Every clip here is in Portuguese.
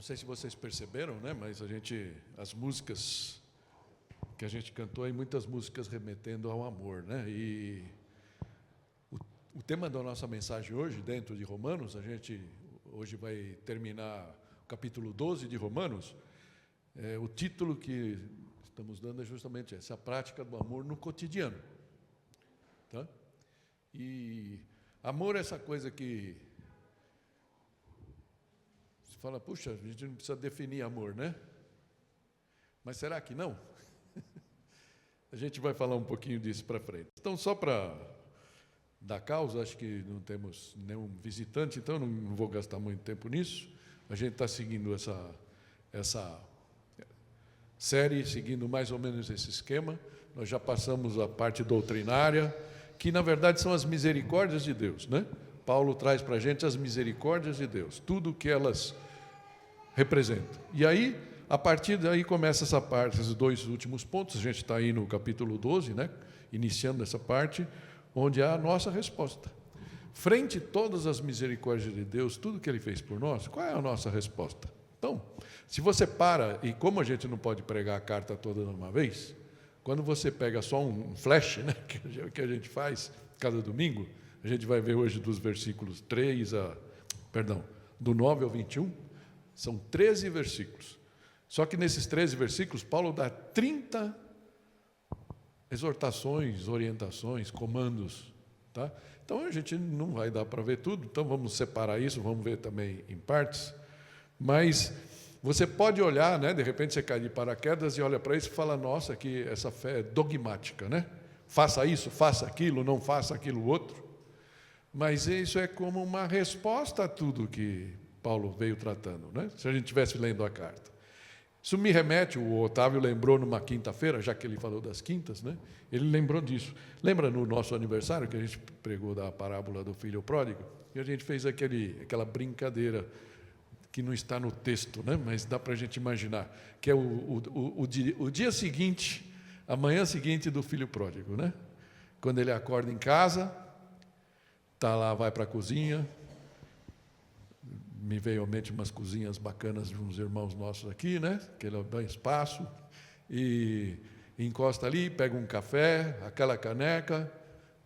Não sei se vocês perceberam, né? Mas as músicas que a gente cantou aí, muitas músicas remetendo ao amor, né? E o tema da nossa mensagem hoje, dentro de Romanos, a gente hoje vai terminar o capítulo 12 de Romanos. O título que estamos dando é justamente essa prática do amor no cotidiano, tá? E amor é essa coisa que você fala, puxa, a gente não precisa definir amor, né? Mas será que não? A gente vai falar um pouquinho disso para frente. Então, só para dar causa, acho que não temos nenhum visitante, então não vou gastar muito tempo nisso. A gente está seguindo essa série, seguindo mais ou menos esse esquema. Nós já passamos a parte doutrinária, que na verdade são as misericórdias de Deus, né? Paulo traz para a gente as misericórdias de Deus, tudo o que elas representam. E aí, a partir daí começa essa parte, esses dois últimos pontos. A gente está aí no capítulo 12, né? Iniciando essa parte, onde há a nossa resposta. Frente a todas as misericórdias de Deus, tudo que Ele fez por nós, qual é a nossa resposta? Então, se você para, e como a gente não pode pregar a carta toda de uma vez, quando você pega só um flash, né, que a gente faz cada domingo, a gente vai ver hoje dos versículos do 9 ao 21, são 13 versículos. Só que nesses 13 versículos, Paulo dá 30 exortações, orientações, comandos, tá? Então, a gente não vai dar para ver tudo, então vamos separar isso, vamos ver também em partes. Mas você pode olhar, né? De repente você cai de paraquedas e olha para isso e fala, nossa, que essa fé é dogmática, né? Faça isso, faça aquilo, não faça aquilo outro. Mas isso é como uma resposta a tudo que Paulo veio tratando, né? Se a gente estivesse lendo a carta. Isso me remete, o Otávio lembrou numa quinta-feira, já que ele falou das quintas, né? Ele lembrou disso. Lembra no nosso aniversário, que a gente pregou da parábola do filho pródigo? E a gente fez aquela brincadeira que não está no texto, né? Mas dá para a gente imaginar, que é o dia seguinte, a manhã seguinte do filho pródigo, né? Quando ele acorda em casa, está lá, vai para a cozinha. Me veio à mente umas cozinhas bacanas de uns irmãos nossos aqui, né? Que ele dá espaço e encosta ali, pega um café, aquela caneca,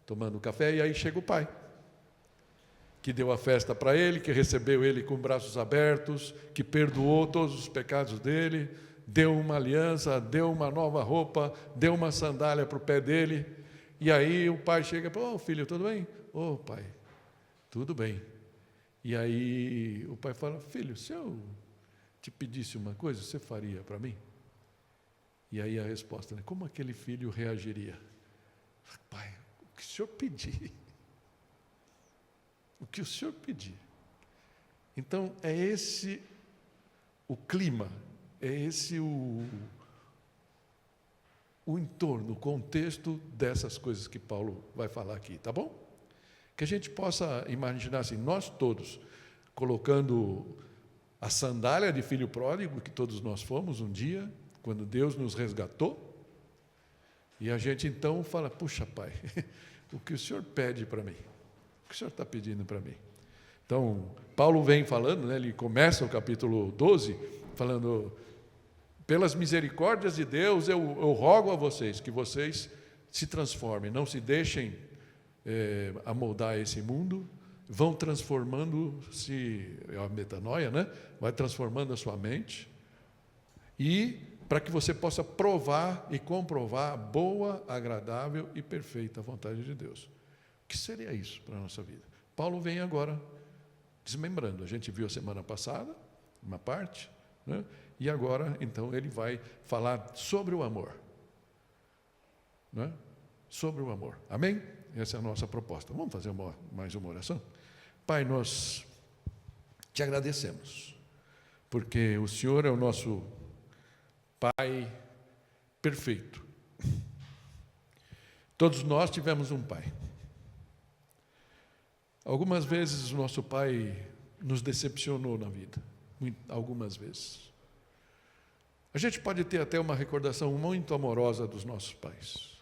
tomando café, e aí chega o pai, que deu a festa para ele, que recebeu ele com braços abertos, que perdoou todos os pecados dele, deu uma aliança, deu uma nova roupa, deu uma sandália para o pé dele. E aí o pai chega e fala, ô filho, tudo bem? Ô pai, tudo bem. E aí o pai fala, filho, se eu te pedisse uma coisa, você faria para mim? E aí a resposta, né? Como aquele filho reagiria? Pai, o que o senhor pedir? O que o senhor pedir? Então, é esse o clima, é esse o entorno, o contexto dessas coisas que Paulo vai falar aqui, tá bom? Que a gente possa imaginar assim, nós todos, colocando a sandália de filho pródigo, que todos nós fomos um dia, quando Deus nos resgatou, e a gente então fala, puxa pai, o que o senhor pede para mim? O que o senhor está pedindo para mim? Então, Paulo vem falando, né, ele começa o capítulo 12, falando, pelas misericórdias de Deus, eu rogo a vocês, que vocês se transformem, não se deixem amoldar esse mundo, vão transformando-se, é a metanoia, né? Vai transformando a sua mente, e para que você possa provar e comprovar a boa, agradável e perfeita vontade de Deus. O que seria isso para a nossa vida? Paulo vem agora desmembrando. A gente viu a semana passada, uma parte, né? E agora, então, ele vai falar sobre o amor. Né? Sobre o amor. Amém? Essa é a nossa proposta. Vamos fazer mais uma oração? Pai, nós te agradecemos, porque o Senhor é o nosso Pai perfeito. Todos nós tivemos um pai. Algumas vezes o nosso pai nos decepcionou na vida, algumas vezes. A gente pode ter até uma recordação muito amorosa dos nossos pais.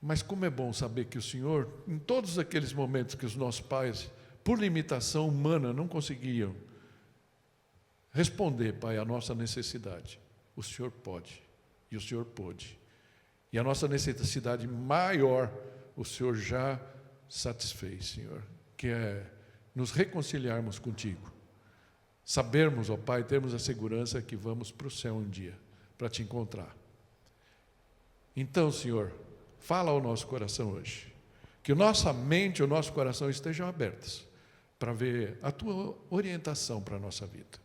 Mas como é bom saber que o Senhor, em todos aqueles momentos que os nossos pais, por limitação humana, não conseguiam responder, Pai, a nossa necessidade. O Senhor pode, e o Senhor pôde. E a nossa necessidade maior, o Senhor já satisfez, Senhor, que é nos reconciliarmos contigo. Sabermos, ó Pai, termos a segurança que vamos para o céu um dia, para te encontrar. Então, Senhor, fala ao nosso coração hoje. Que nossa mente e o nosso coração estejam abertos para ver a Tua orientação para a nossa vida.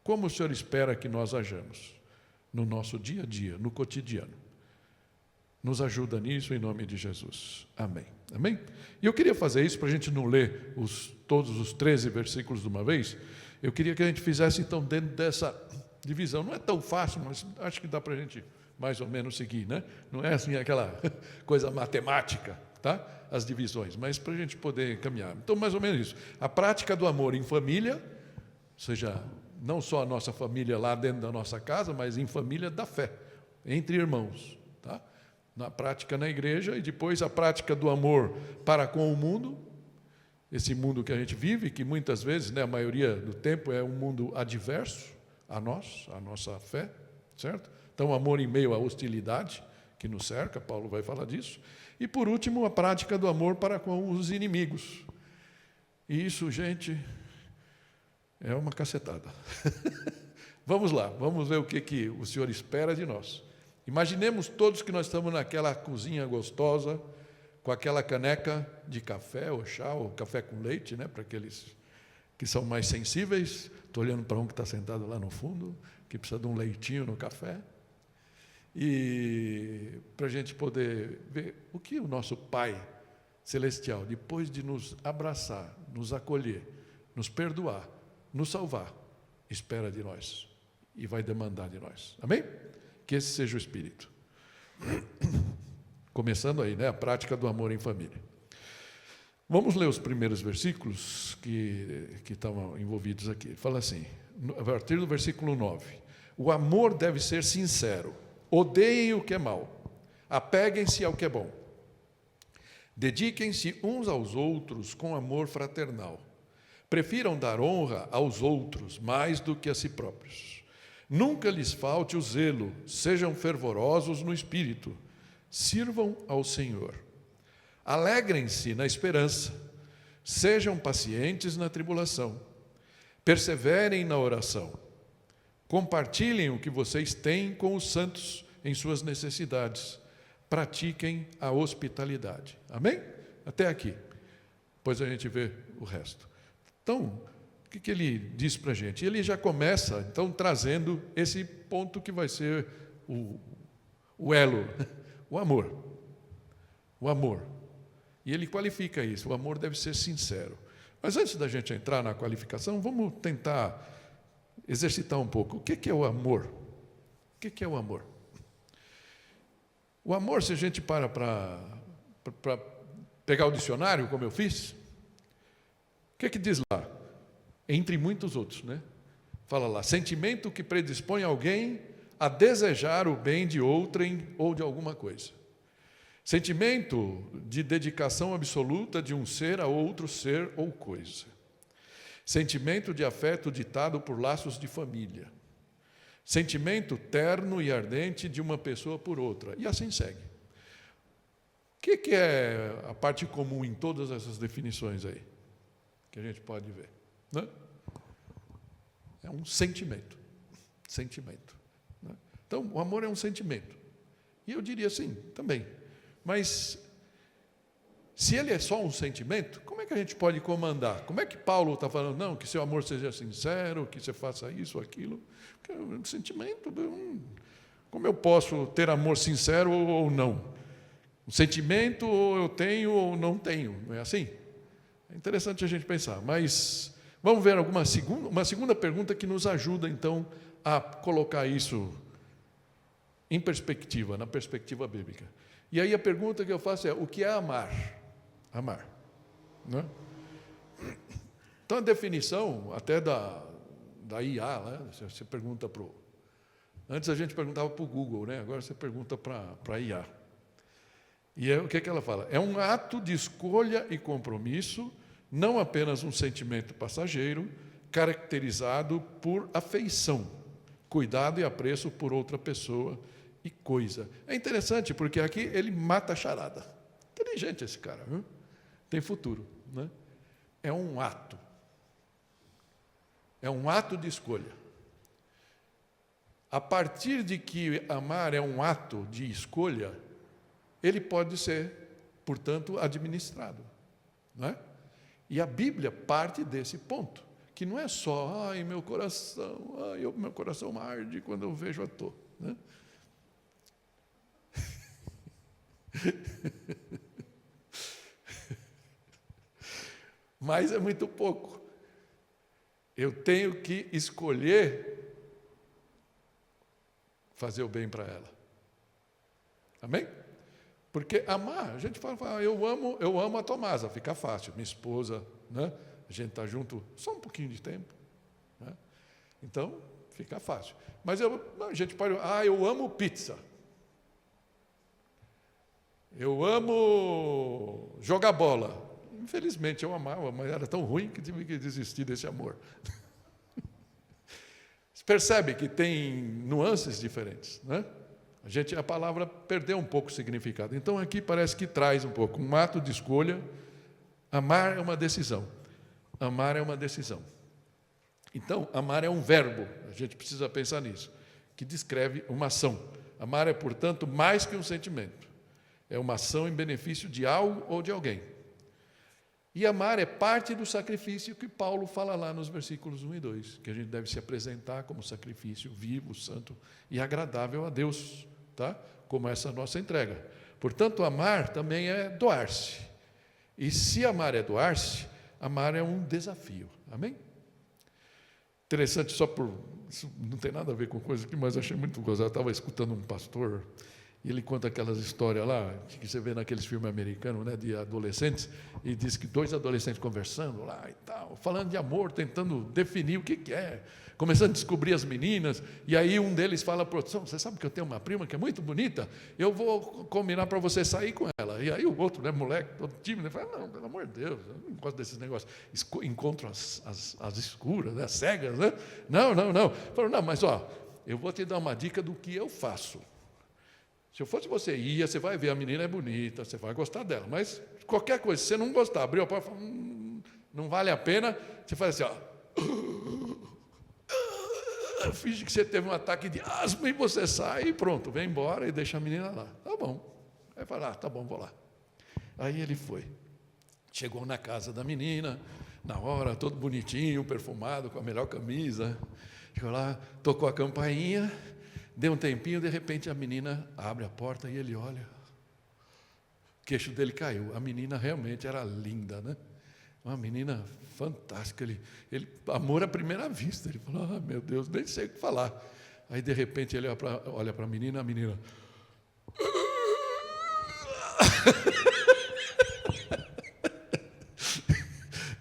Como o Senhor espera que nós hajamos no nosso dia a dia, no cotidiano. Nos ajuda nisso em nome de Jesus. Amém. Amém? E eu queria fazer isso para a gente não ler todos os 13 versículos de uma vez. Eu queria que a gente fizesse então dentro dessa divisão. Não é tão fácil, mas acho que dá para a gente mais ou menos seguir, né? Não é assim aquela coisa matemática, tá? As divisões, mas para a gente poder caminhar. Então, mais ou menos isso. A prática do amor em família, ou seja, não só a nossa família lá dentro da nossa casa, mas em família da fé, entre irmãos, tá? Na prática na igreja, e depois a prática do amor para com o mundo, esse mundo que a gente vive, que muitas vezes, né, a maioria do tempo é um mundo adverso a nós, a nossa fé, certo? Então, amor em meio à hostilidade que nos cerca, Paulo vai falar disso. E, por último, a prática do amor para com os inimigos. E isso, gente, é uma cacetada. Vamos lá, vamos ver o que o Senhor espera de nós. Imaginemos todos que nós estamos naquela cozinha gostosa, com aquela caneca de café, ou chá, ou café com leite, né, para aqueles que são mais sensíveis. Estou olhando para um que está sentado lá no fundo, que precisa de um leitinho no café. E para a gente poder ver o que o nosso Pai Celestial, depois de nos abraçar, nos acolher, nos perdoar, nos salvar, espera de nós e vai demandar de nós. Amém? Que esse seja o Espírito. Começando aí, né, a prática do amor em família. Vamos ler os primeiros versículos que estão envolvidos aqui. Fala assim, a partir do versículo 9. O amor deve ser sincero. Odeiem o que é mal, apeguem-se ao que é bom. Dediquem-se uns aos outros com amor fraternal. Prefiram dar honra aos outros mais do que a si próprios. Nunca lhes falte o zelo, sejam fervorosos no espírito, sirvam ao Senhor. Alegrem-se na esperança, sejam pacientes na tribulação, perseverem na oração. Compartilhem o que vocês têm com os santos em suas necessidades. Pratiquem a hospitalidade. Amém? Até aqui. Depois a gente vê o resto. Então, o que ele diz para a gente? Ele já começa, então, trazendo esse ponto que vai ser o elo, o amor. O amor. E ele qualifica isso, o amor deve ser sincero. Mas antes da gente entrar na qualificação, vamos tentar exercitar um pouco. O que é o amor? O que é o amor? O amor, se a gente para pegar o dicionário, como eu fiz, o que diz lá? Entre muitos outros, né? Fala lá, sentimento que predispõe alguém a desejar o bem de outrem ou de alguma coisa. Sentimento de dedicação absoluta de um ser a outro ser ou coisa. Sentimento de afeto ditado por laços de família. Sentimento terno e ardente de uma pessoa por outra. E assim segue. O que é a parte comum em todas essas definições aí? Que a gente pode ver, né? É um sentimento. Sentimento, né? Então, o amor é um sentimento. E eu diria assim, também. Mas, se ele é só um sentimento, como é que a gente pode comandar? Como é que Paulo está falando, não, que seu amor seja sincero, que você faça isso, aquilo? Porque é um sentimento, como eu posso ter amor sincero ou não? Um sentimento, ou eu tenho ou não tenho, não é assim? É interessante a gente pensar, mas vamos ver uma segunda pergunta que nos ajuda, então, a colocar isso em perspectiva, na perspectiva bíblica. E aí a pergunta que eu faço é, o que é amar? Amar. Né? Então, a definição, até da IA, né? Você pergunta para o... Antes a gente perguntava para o Google, né? Agora você pergunta para a IA. E o que ela fala? É um ato de escolha e compromisso, não apenas um sentimento passageiro, caracterizado por afeição, cuidado e apreço por outra pessoa e coisa. É interessante, porque aqui ele mata a charada. Inteligente esse cara, viu? Tem futuro, né? É um ato. É um ato de escolha. A partir de que amar é um ato de escolha, ele pode ser, portanto, administrado, não é? E a Bíblia parte desse ponto, que não é só, meu coração, meu coração arde quando eu vejo a Tô, né? Mas é muito pouco. Eu tenho que escolher fazer o bem para ela. Amém? Porque amar, a gente fala, eu amo a Tomasa, fica fácil, minha esposa, né? A gente está junto só um pouquinho de tempo, né? Então, fica fácil. Mas a gente pode, eu amo pizza. Eu amo jogar bola. Infelizmente eu amava, mas era tão ruim que tive que desistir desse amor. Você percebe que tem nuances diferentes, né? A palavra perdeu um pouco o significado. Então aqui parece que traz um pouco um ato de escolha. Amar é uma decisão. Amar é uma decisão. Então, amar é um verbo, a gente precisa pensar nisso, que descreve uma ação. Amar é, portanto, mais que um sentimento. É uma ação em benefício de algo ou de alguém. E amar é parte do sacrifício que Paulo fala lá nos versículos 1 e 2, que a gente deve se apresentar como sacrifício vivo, santo e agradável a Deus, tá? Como essa nossa entrega. Portanto, amar também é doar-se. E se amar é doar-se, amar é um desafio. Amém? Interessante, isso não tem nada a ver com coisa aqui, mas achei muito gozado. Eu estava escutando um pastor, e ele conta aquelas histórias lá, que você vê naqueles filmes americanos, né, de adolescentes, e diz que 2 adolescentes conversando lá e tal, falando de amor, tentando definir o que é, começando a descobrir as meninas, e aí um deles fala, produção, você sabe que eu tenho uma prima que é muito bonita, eu vou combinar para você sair com ela. E aí o outro, né, moleque, todo tímido, fala, não, pelo amor de Deus, eu não gosto desses negócios, encontro as escuras, né, as cegas, né? Não. Falou, não, mas eu vou te dar uma dica do que eu faço. Se eu fosse você, você vai ver, a menina é bonita, você vai gostar dela, mas qualquer coisa, se você não gostar, abriu a porta, não vale a pena, você faz assim, finge que você teve um ataque de asma e você sai e pronto, vem embora e deixa a menina lá. Tá bom. Aí fala, tá bom, vou lá. Aí ele foi. Chegou na casa da menina, na hora, todo bonitinho, perfumado, com a melhor camisa. Chegou lá, tocou a campainha, deu um tempinho, de repente a menina abre a porta e ele olha. O queixo dele caiu. A menina realmente era linda, né? Uma menina fantástica. Ele amor à primeira vista. Ele falou, meu Deus, nem sei o que falar. Aí, de repente, ele olha para a menina.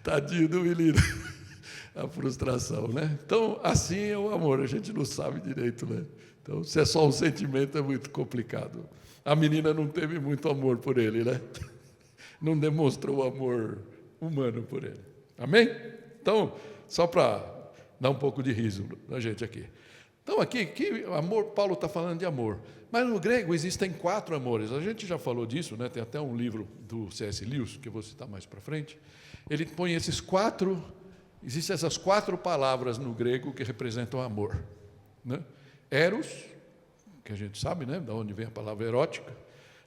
Tadinho do menino. A frustração, né? Então, assim é o amor. A gente não sabe direito, né? Então, se é só um sentimento, é muito complicado. A menina não teve muito amor por ele, né? Não demonstrou amor humano por ele. Amém? Então, só para dar um pouco de riso na gente aqui. Então, aqui, que amor, Paulo está falando de amor. Mas no grego existem 4 amores. A gente já falou disso, né? Tem até um livro do C.S. Lewis, que eu vou citar mais para frente. Ele põe existem essas 4 palavras no grego que representam amor, né? Eros, que a gente sabe, né? Da onde vem a palavra erótica.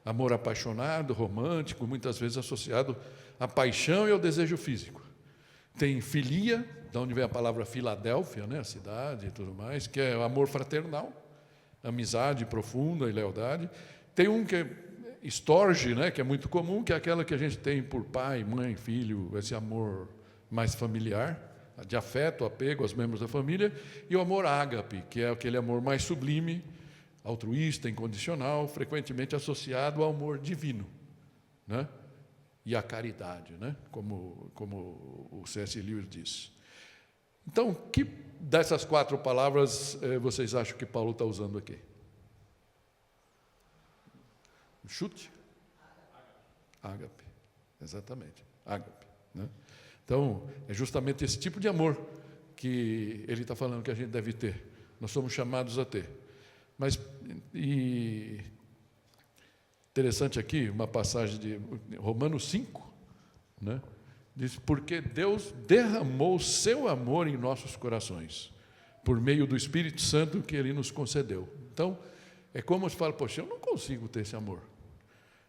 Amor apaixonado, romântico, muitas vezes associado à paixão e ao desejo físico. Tem filia, da onde vem a palavra Filadélfia, né? A cidade e tudo mais, que é o amor fraternal, amizade profunda e lealdade. Tem um que é storge, né? Que é muito comum, que é aquela que a gente tem por pai, mãe, filho, esse amor mais familiar, de afeto, apego aos membros da família, e o amor ágape, que é aquele amor mais sublime, altruísta, incondicional, frequentemente associado ao amor divino, né? E à caridade, né? Como o C.S. Lewis diz. Então, que dessas 4 palavras vocês acham que Paulo está usando aqui? Chute? Ágape, exatamente, ágape, né? Então, é justamente esse tipo de amor que ele está falando que a gente deve ter. Nós somos chamados a ter. Mas, e interessante aqui, uma passagem de Romanos 5, né? Diz, porque Deus derramou o seu amor em nossos corações, por meio do Espírito Santo que Ele nos concedeu. Então, é como se fala, poxa, eu não consigo ter esse amor.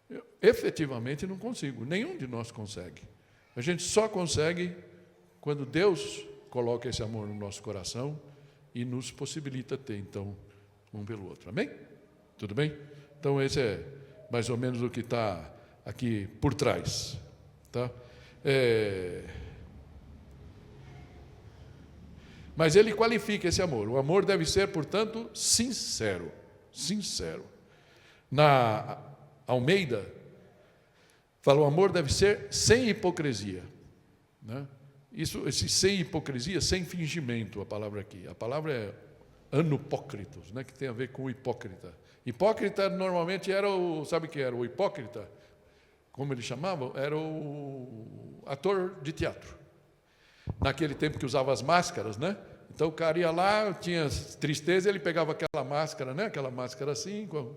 Eu, efetivamente, não consigo, nenhum de nós consegue. A gente só consegue quando Deus coloca esse amor no nosso coração e nos possibilita ter, então, um pelo outro. Amém? Tudo bem? Então, esse é mais ou menos o que está aqui por trás. Tá? Mas ele qualifica esse amor. O amor deve ser, portanto, sincero. Sincero. Na Almeida, fala, o amor deve ser sem hipocrisia. Né? Esse sem hipocrisia, sem fingimento, a palavra aqui. A palavra é anupócritos, né? Que tem a ver com o hipócrita. Hipócrita normalmente era o... Sabe o que era o hipócrita? Como eles chamavam? Era o ator de teatro. Naquele tempo que usava as máscaras, né? Então o cara ia lá, tinha tristeza, ele pegava aquela máscara, né? Aquela máscara assim, com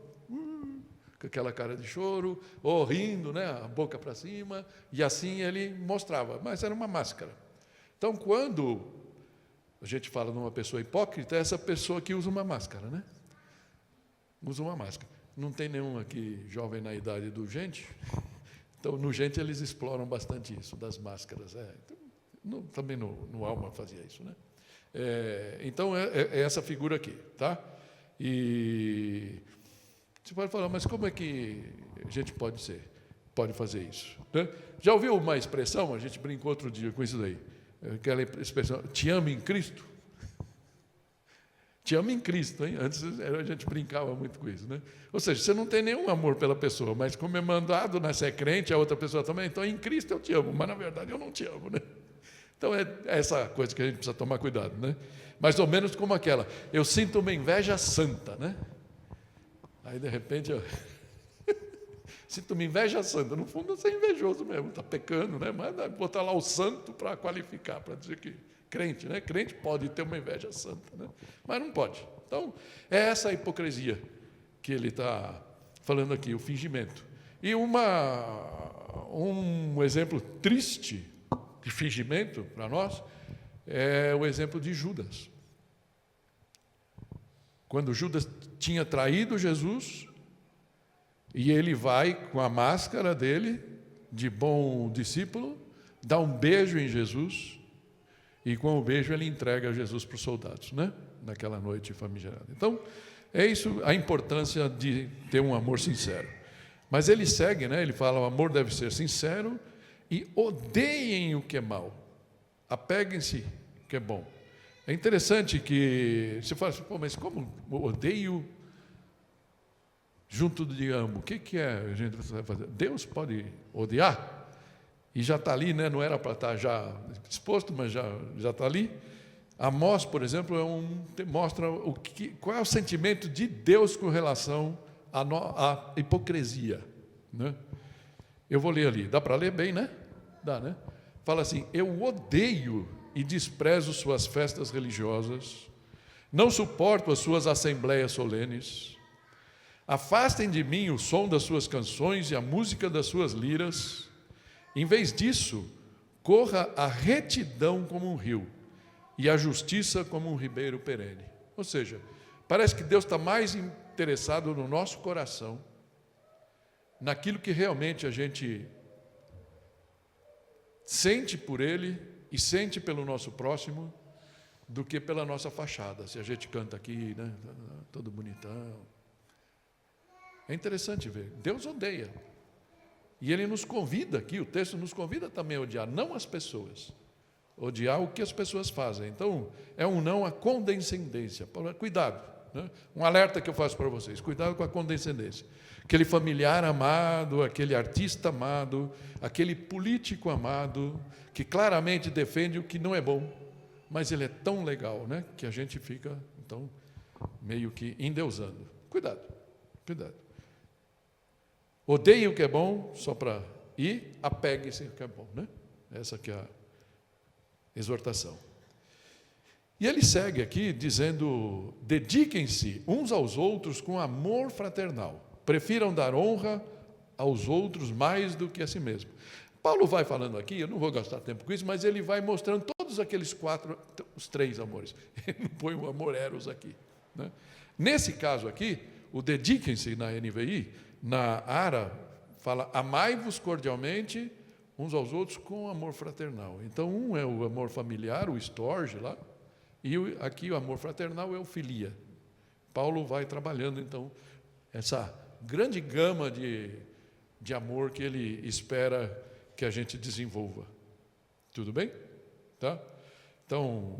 aquela cara de choro, ou rindo, né? A boca para cima, e assim ele mostrava, mas era uma máscara. Então, quando a gente fala de uma pessoa hipócrita, é essa pessoa que usa uma máscara, né? Usa uma máscara. Não tem nenhum aqui jovem na idade do gente? Então, no gente, eles exploram bastante isso, das máscaras. Então, também no Alma fazia isso, né? Então, é essa figura aqui, tá? E você pode falar, mas como é que a gente pode fazer isso? Né? Já ouviu uma expressão, a gente brincou outro dia com isso daí, aquela expressão, te amo em Cristo? Te amo em Cristo, hein? Antes a gente brincava muito com isso, né? Ou seja, você não tem nenhum amor pela pessoa, mas como é mandado, né? Você é crente, a outra pessoa também, então em Cristo eu te amo, mas na verdade eu não te amo, né? Então é essa coisa que a gente precisa tomar cuidado, né? Mais ou menos como aquela, eu sinto uma inveja santa, né? Aí de repente eu sinto uma inveja santa, no fundo você é invejoso mesmo, está pecando, né? Mas botar lá o santo para qualificar, para dizer que crente, né? Crente pode ter uma inveja santa, né? Mas não pode. Então, é essa a hipocrisia que ele está falando aqui, o fingimento. E um exemplo triste de fingimento para nós é o exemplo de Judas. Quando Judas tinha traído Jesus, e ele vai com a máscara dele, de bom discípulo, dá um beijo em Jesus, e com o beijo ele entrega Jesus para os soldados, né? Naquela noite famigerada. Então, é isso a importância de ter um amor sincero. Mas ele segue, né? Ele fala, o amor deve ser sincero e odeiem o que é mal. Apeguem-se o que é bom. É interessante que você fala assim, pô, mas como odeio junto de amo? O que é a gente vai fazer? Deus pode odiar? E já está ali, né? Não era para estar já exposto, mas já está ali. Amós, por exemplo, mostra qual é o sentimento de Deus com relação à hipocrisia. Né? Eu vou ler ali. Dá para ler bem, né? Dá, né? Fala assim, eu odeio e desprezo suas festas religiosas, não suporto as suas assembleias solenes, afastem de mim o som das suas canções e a música das suas liras. Em vez disso, corra a retidão como um rio e a justiça como um ribeiro perene. Ou seja, parece que Deus está mais interessado no nosso coração, naquilo que realmente a gente sente por Ele e sente pelo nosso próximo, do que pela nossa fachada. Se a gente canta aqui, né, todo bonitão. É interessante ver. Deus odeia. E Ele nos convida aqui, o texto nos convida também a odiar, não as pessoas, odiar o que as pessoas fazem. Então, é um não à condescendência. Cuidado, né? Um alerta que eu faço para vocês, cuidado com a condescendência. Aquele familiar amado, aquele artista amado, aquele político amado, que claramente defende o que não é bom, mas ele é tão legal, né, que a gente fica, então, meio que endeusando. Cuidado, cuidado. Odeie o que é bom, só para ir, apegue-se ao que é bom, né? Essa que é a exortação. E ele segue aqui dizendo: dediquem-se uns aos outros com amor fraternal. Prefiram dar honra aos outros mais do que a si mesmo. Paulo vai falando aqui, eu não vou gastar tempo com isso, mas ele vai mostrando todos aqueles os 3 amores. Ele não põe o amor eros aqui, né? Nesse caso aqui, o dediquem-se na NVI, na ARA, fala: amai-vos cordialmente uns aos outros com amor fraternal. Então, um é o amor familiar, o storge lá, e aqui o amor fraternal é o filia. Paulo vai trabalhando, então, essa grande gama de amor que ele espera que a gente desenvolva. Tudo bem? Tá? Então,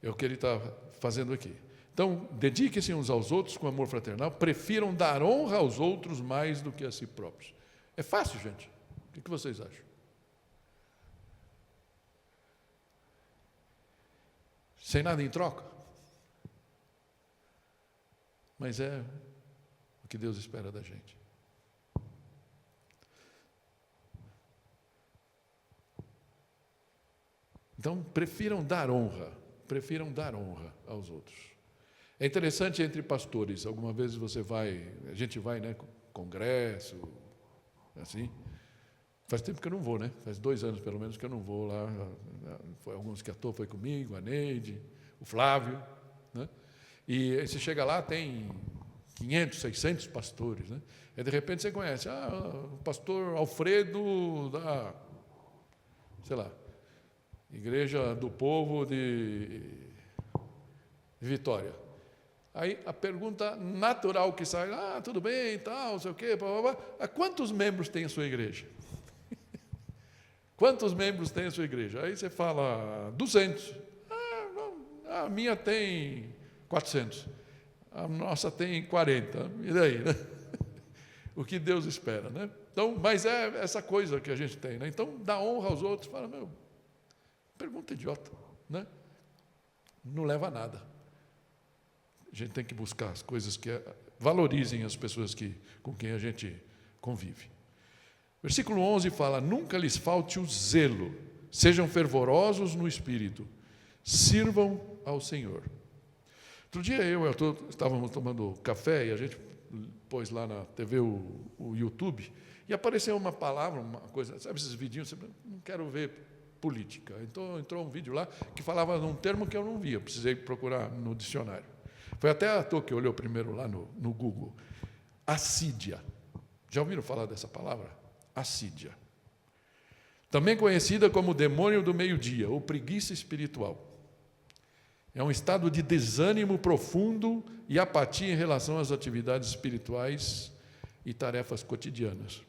é o que ele está fazendo aqui. Então, dediquem-se uns aos outros com amor fraternal, prefiram dar honra aos outros mais do que a si próprios. É fácil, gente. O que vocês acham? Sem nada em troca? Mas é o que Deus espera da gente. Então, prefiram dar honra aos outros. É interessante entre pastores, alguma vez a gente vai, né, congresso, assim. Faz tempo que eu não vou, né? Faz 2 anos, pelo menos, que eu não vou lá. Foi alguns que foi comigo, a Neide, o Flávio, né? E você chega lá, tem 500, 600 pastores, né? E de repente você conhece, o pastor Alfredo da, sei lá, Igreja do Povo de Vitória. Aí a pergunta natural que sai, tudo bem, tal, não sei o quê, quantos membros tem a sua igreja? Quantos membros tem a sua igreja? Aí você fala, 200. A minha tem 400. A nossa tem 40. E daí, né? O que Deus espera, né? Então, mas é essa coisa que a gente tem, né? Então, dá honra aos outros, fala, pergunta idiota, né? Não leva a nada. A gente tem que buscar as coisas que valorizem as pessoas com quem a gente convive. Versículo 11 fala: nunca lhes falte o zelo, sejam fervorosos no espírito, sirvam ao Senhor. Outro dia estávamos tomando café e a gente pôs lá na TV o YouTube e apareceu uma palavra, uma coisa, sabe esses vidinhos, não quero ver política. Então entrou um vídeo lá que falava num termo que eu não via, precisei procurar no dicionário. Foi até a Tô que olhou primeiro lá no Google. Assídia. Já ouviram falar dessa palavra? Assídia. Também conhecida como demônio do meio-dia, ou preguiça espiritual. É um estado de desânimo profundo e apatia em relação às atividades espirituais e tarefas cotidianas.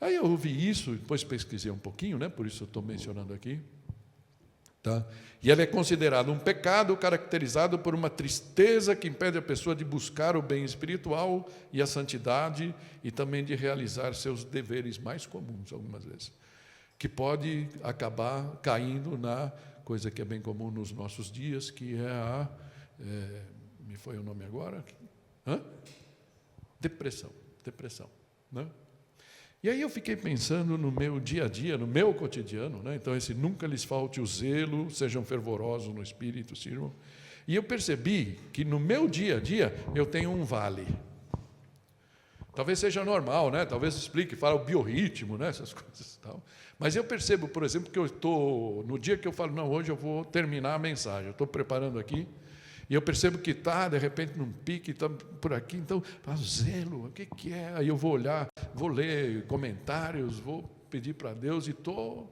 Aí eu ouvi isso, depois pesquisei um pouquinho, né? Por isso eu estou mencionando aqui. Tá? E ela é considerada um pecado caracterizado por uma tristeza que impede a pessoa de buscar o bem espiritual e a santidade e também de realizar seus deveres mais comuns, algumas vezes, que pode acabar caindo na coisa que é bem comum nos nossos dias, que é me foi o nome agora? Depressão, né? E aí eu fiquei pensando no meu dia a dia, no meu cotidiano, né? Então, nunca lhes falte o zelo, sejam fervorosos no espírito, sirvam. E eu percebi que no meu dia a dia eu tenho um vale. Talvez seja normal, né? Talvez explique, fala o biorritmo, né? Essas coisas e tal. Mas eu percebo, por exemplo, que eu estou, no dia que eu falo, não, hoje eu vou terminar a mensagem, eu estou preparando aqui, e eu percebo que está, de repente, num pique, está por aqui, então, zelo, o que é? Aí eu vou olhar, vou ler comentários, vou pedir para Deus e estou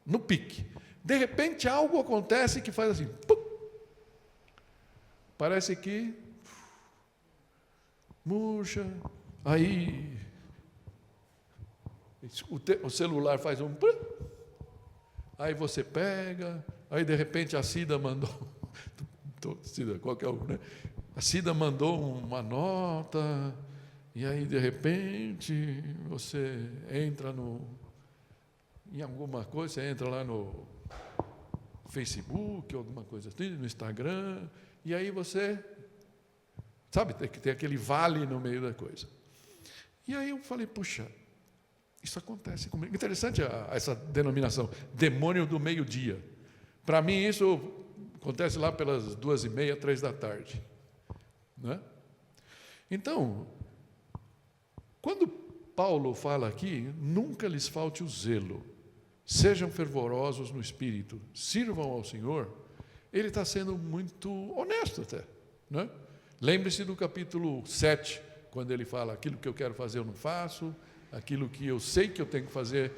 no pique. De repente, algo acontece que faz assim, pum, parece que murcha, aí o celular faz um pum, aí você pega, aí de repente a Cida mandou... Cida, qualquer um, né? A Cida mandou uma nota, e aí, de repente, você entra em alguma coisa, você entra lá no Facebook, alguma coisa assim, no Instagram, e aí você, sabe, tem aquele vale no meio da coisa. E aí eu falei, puxa, isso acontece comigo. Interessante essa denominação, demônio do meio-dia. Para mim, isso acontece lá pelas 2h30, 3 da tarde. Né? Então, quando Paulo fala aqui, nunca lhes falte o zelo, sejam fervorosos no espírito, sirvam ao Senhor, ele está sendo muito honesto até. Né? Lembre-se do capítulo 7, quando ele fala, aquilo que eu quero fazer eu não faço, aquilo que eu sei que eu tenho que fazer,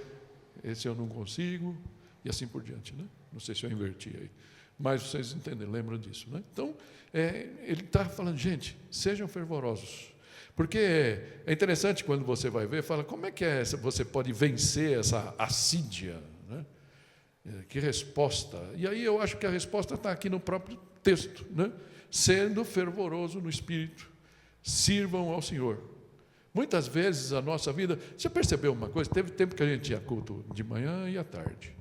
esse eu não consigo, e assim por diante. Né? Não sei se eu inverti aí, mas vocês entenderam, lembram disso. Né? Então, ele está falando, gente, sejam fervorosos, porque é interessante quando você vai ver, fala, como é que você pode vencer essa assídia? Né? Que resposta? E aí eu acho que a resposta está aqui no próprio texto, né? Sendo fervoroso no espírito, sirvam ao Senhor. Muitas vezes a nossa vida, você percebeu uma coisa? Teve tempo que a gente tinha culto de manhã e à tarde.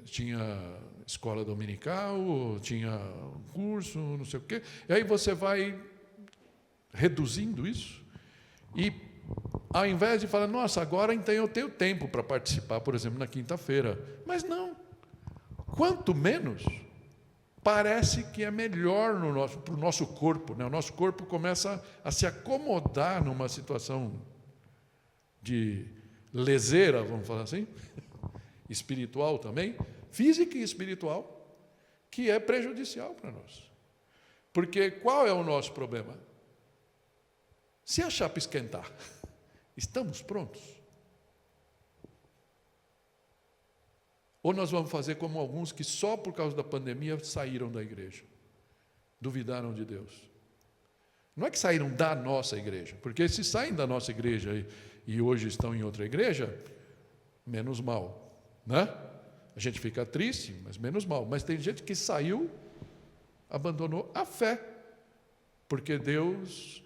Tinha escola dominical, tinha um curso, não sei o quê. E aí você vai reduzindo isso. E ao invés de falar, nossa, agora então eu tenho tempo para participar, por exemplo, na quinta-feira. Mas não. Quanto menos, parece que é melhor para o nosso corpo. Né? O nosso corpo começa a se acomodar numa situação de leseira, vamos falar assim, espiritual também, física e espiritual, que é prejudicial para nós. Porque qual é o nosso problema? Se a chapa esquentar, estamos prontos? Ou nós vamos fazer como alguns que só por causa da pandemia saíram da igreja, duvidaram de Deus? Não é que saíram da nossa igreja, porque se saem da nossa igreja e hoje estão em outra igreja, menos mal, né? A gente fica triste, mas menos mal. Mas tem gente que saiu, abandonou a fé, porque Deus,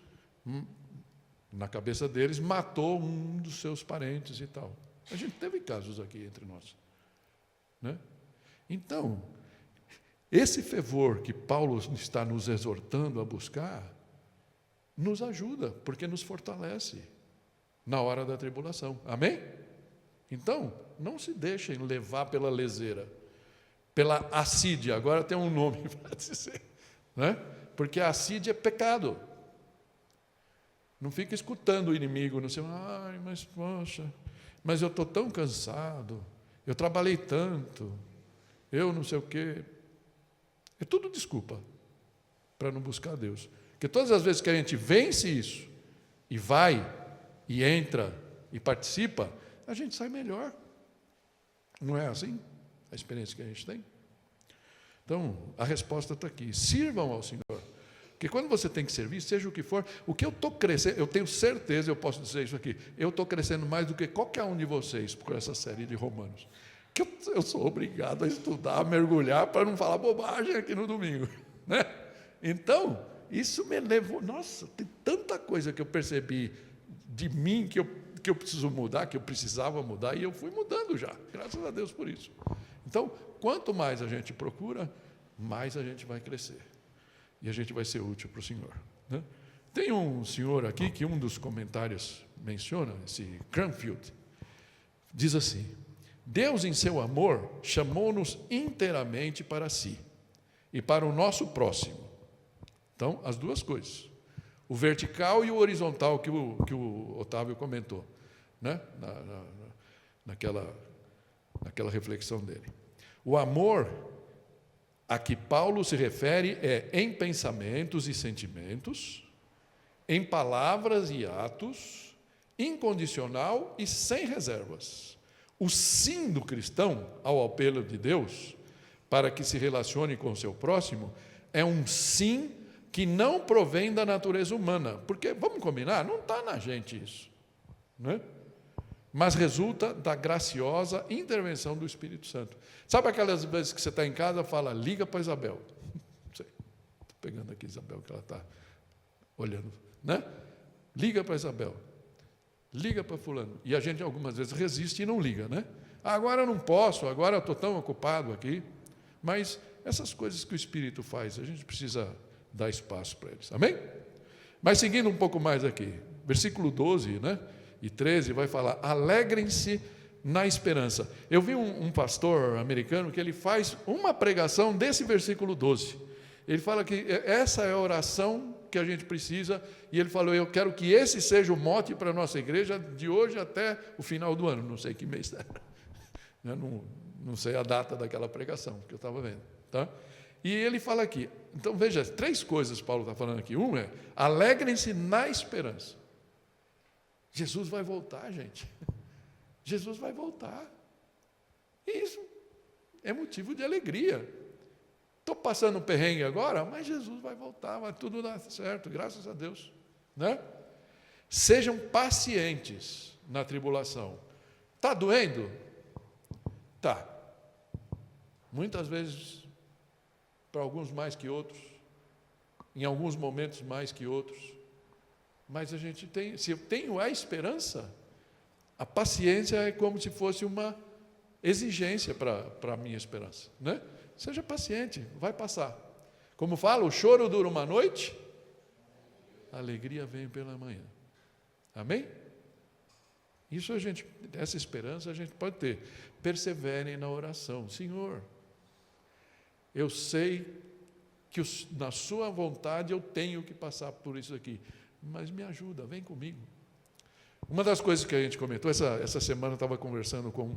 na cabeça deles, matou um dos seus parentes e tal. A gente teve casos aqui entre nós. Né? Então, esse fervor que Paulo está nos exortando a buscar, nos ajuda, porque nos fortalece na hora da tribulação. Amém? Então, não se deixem levar pela leseira, pela assídia. Agora tem um nome para dizer, né? Porque a assídia é pecado. Não fica escutando o inimigo, não sei, ai, mas poxa, mas eu estou tão cansado, eu trabalhei tanto, eu não sei o quê. É tudo desculpa para não buscar Deus. Porque todas as vezes que a gente vence isso, e vai, e entra, e participa, a gente sai melhor. Não é assim a experiência que a gente tem? Então, a resposta está aqui. Sirvam ao Senhor. Porque quando você tem que servir, seja o que for, o que eu estou crescendo, eu tenho certeza, eu posso dizer isso aqui, eu estou crescendo mais do que qualquer um de vocês por essa série de Romanos. Que eu sou obrigado a estudar, a mergulhar, para não falar bobagem aqui no domingo. Né? Então, isso me levou, nossa, tem tanta coisa que eu percebi de mim que eu preciso mudar, que eu precisava mudar, e eu fui mudando já, graças a Deus por isso. Então, quanto mais a gente procura, mais a gente vai crescer. E a gente vai ser útil para o Senhor. Né? Tem um senhor aqui que um dos comentários menciona, esse Cranfield, diz assim, Deus em seu amor chamou-nos inteiramente para si e para o nosso próximo. Então, as duas coisas. O vertical e o horizontal que o Otávio comentou, né? naquela reflexão dele. O amor a que Paulo se refere é em pensamentos e sentimentos, em palavras e atos, incondicional e sem reservas. O sim do cristão ao apelo de Deus para que se relacione com o seu próximo é um sim que não provém da natureza humana, porque, vamos combinar, não está na gente isso, né? Mas resulta da graciosa intervenção do Espírito Santo. Sabe aquelas vezes que você está em casa e fala, liga para Isabel? Não sei, estou pegando aqui Isabel, que ela está olhando, né? Liga para Isabel, liga para fulano. E a gente algumas vezes resiste e não liga, né? Agora eu não posso, agora eu estou tão ocupado aqui. Mas essas coisas que o Espírito faz, a gente precisa dar espaço para eles. Amém? Mas seguindo um pouco mais aqui, versículo 12, né? E 13 vai falar, alegrem-se na esperança. Eu vi um pastor americano que ele faz uma pregação desse versículo 12. Ele fala que essa é a oração que a gente precisa, e ele falou, eu quero que esse seja o mote para a nossa igreja de hoje até o final do ano. Não sei que mês era. Não sei a data daquela pregação que eu estava vendo. Tá? E ele fala aqui, então veja, 3 coisas Paulo está falando aqui. Um é, alegrem-se na esperança. Jesus vai voltar, gente. Jesus vai voltar. E isso é motivo de alegria. Estou passando um perrengue agora, mas Jesus vai voltar, vai tudo dar certo, graças a Deus. Né? Sejam pacientes na tribulação. Está doendo? Tá. Muitas vezes, para alguns mais que outros, em alguns momentos mais que outros, mas a gente tem, se eu tenho a esperança, a paciência é como se fosse uma exigência para a minha esperança, né? Seja paciente, vai passar. Como fala, o choro dura uma noite, a alegria vem pela manhã. Amém? Isso essa esperança a gente pode ter. Perseverem na oração. Senhor, eu sei que na sua vontade eu tenho que passar por isso aqui, mas me ajuda, vem comigo. Uma das coisas que a gente comentou, essa semana eu estava conversando com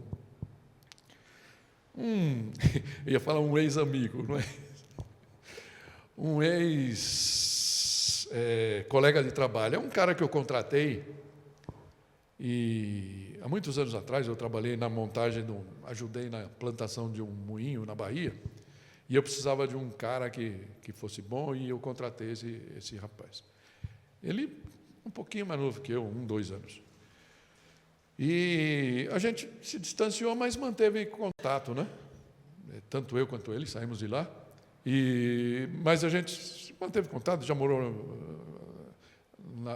eu ia falar um ex-amigo, não é? Um ex-colega de trabalho. É um cara que eu contratei, e há muitos anos atrás eu trabalhei na montagem, ajudei na plantação de um moinho na Bahia, e eu precisava de um cara que fosse bom, e eu contratei esse rapaz. Ele, um pouquinho mais novo que eu, 2 anos. E a gente se distanciou, mas manteve contato, né? Tanto eu quanto ele saímos de lá. Mas a gente manteve contato, já morou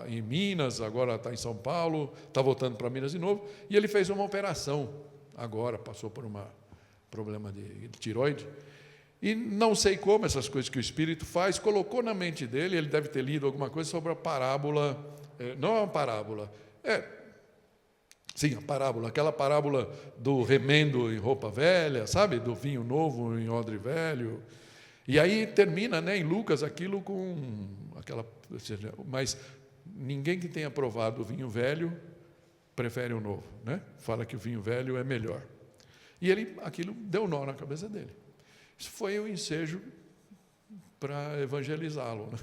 em Minas, agora está em São Paulo, está voltando para Minas de novo. E ele fez uma operação agora, passou por um problema de tireoide. E não sei como, essas coisas que o Espírito faz, colocou na mente dele, ele deve ter lido alguma coisa sobre a parábola, não é uma parábola, sim, a parábola, aquela parábola do remendo em roupa velha, sabe? Do vinho novo em odre velho. E aí termina, né, em Lucas aquilo com aquela... Mas ninguém que tenha provado o vinho velho prefere o novo, né? Fala que o vinho velho é melhor. E aquilo deu nó na cabeça dele. Isso foi o ensejo para evangelizá-lo, né?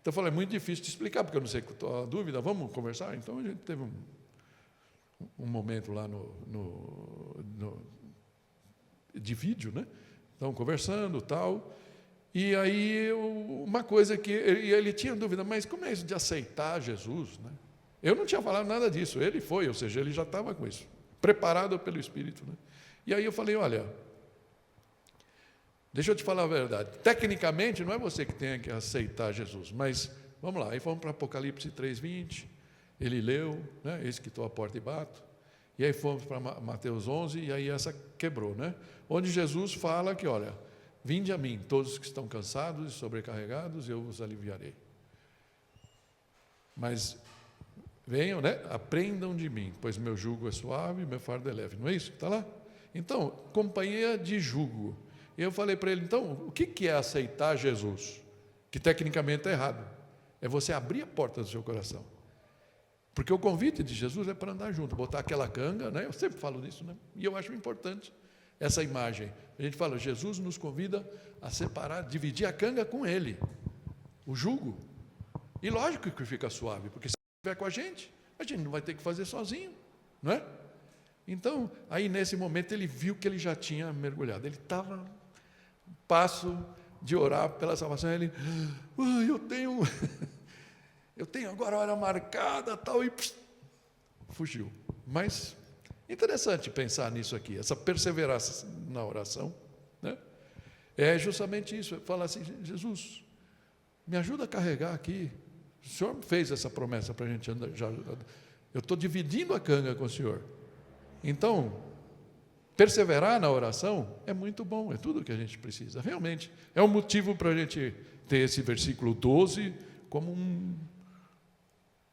Então eu falei, é muito difícil de explicar, porque eu não sei, estou a dúvida, vamos conversar? Então a gente teve um momento lá de vídeo, né? Então, conversando, tal. E aí, uma coisa que ele tinha dúvida, mas como é isso de aceitar Jesus, né? Eu não tinha falado nada disso, ele foi, ou seja, ele já estava com isso, preparado pelo Espírito, né? E aí eu falei, olha, deixa eu te falar a verdade, tecnicamente não é você que tem que aceitar Jesus, mas vamos lá, aí vamos para Apocalipse 3:20, ele leu, né? Eis que estou à porta e bato. E aí fomos para Mateus 11, e aí essa quebrou, né? Onde Jesus fala que, olha, vinde a mim, todos que estão cansados e sobrecarregados, eu vos aliviarei. Mas venham, né? Aprendam de mim, pois meu jugo é suave e meu fardo é leve. Não é isso que está lá? Então, companhia de jugo. E eu falei para ele, então, o que é aceitar Jesus? Que tecnicamente é errado. É você abrir a porta do seu coração. Porque o convite de Jesus é para andar junto, botar aquela canga, né? Eu sempre falo disso, né? E eu acho importante essa imagem. A gente fala, Jesus nos convida a separar, dividir a canga com Ele, o jugo. E lógico que fica suave, porque se Ele estiver com a gente não vai ter que fazer sozinho, não é? Então, aí nesse momento ele viu que ele já tinha mergulhado. Ele estava passo de orar pela salvação. Ele, eu tenho agora a hora marcada, tal, e fugiu. Mas interessante pensar nisso aqui, essa perseverança na oração, né? É justamente isso, falar assim, Jesus, me ajuda a carregar aqui. O Senhor fez essa promessa para a gente andar, eu estou dividindo a canga com o Senhor. Então, perseverar na oração é muito bom, é tudo o que a gente precisa. Realmente, é um motivo para a gente ter esse versículo 12 como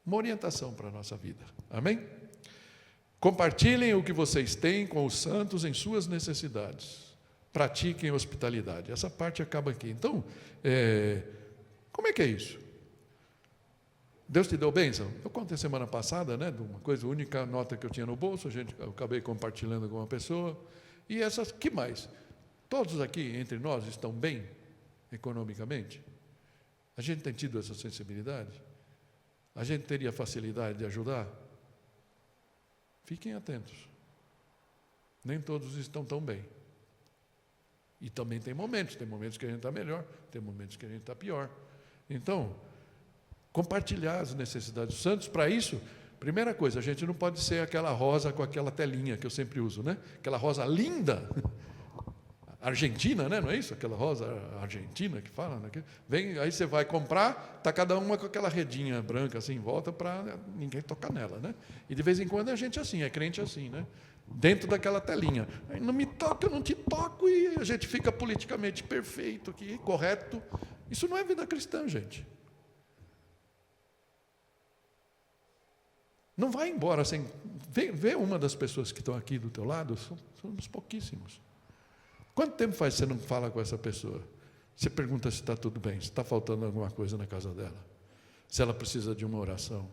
uma orientação para a nossa vida. Amém? Compartilhem o que vocês têm com os santos em suas necessidades. Pratiquem hospitalidade. Essa parte acaba aqui. Então, como é que é isso? Deus te deu bênção? Eu contei semana passada, né, de uma coisa, a única nota que eu tinha no bolso, eu acabei compartilhando com uma pessoa. E essas, que mais? Todos aqui entre nós estão bem economicamente? A gente tem tido essa sensibilidade? A gente teria facilidade de ajudar? Fiquem atentos. Nem todos estão tão bem. E também tem momentos que a gente está melhor, tem momentos que a gente está pior. Então, compartilhar as necessidades dos santos, para isso, primeira coisa, a gente não pode ser aquela rosa com aquela telinha que eu sempre uso, né? Aquela rosa linda, argentina, né? Não é isso? Aquela rosa argentina que fala, né? Vem, aí você vai comprar, está cada uma com aquela redinha branca assim em volta para ninguém tocar nela, né? E de vez em quando a gente assim, é crente assim, né? Dentro daquela telinha. Aí não me toca, eu não te toco, e a gente fica politicamente perfeito aqui, correto. Isso não é vida cristã, gente. Não vai embora sem... Vê uma das pessoas que estão aqui do teu lado, somos pouquíssimos. Quanto tempo faz que você não fala com essa pessoa? Você pergunta se está tudo bem, se está faltando alguma coisa na casa dela, se ela precisa de uma oração.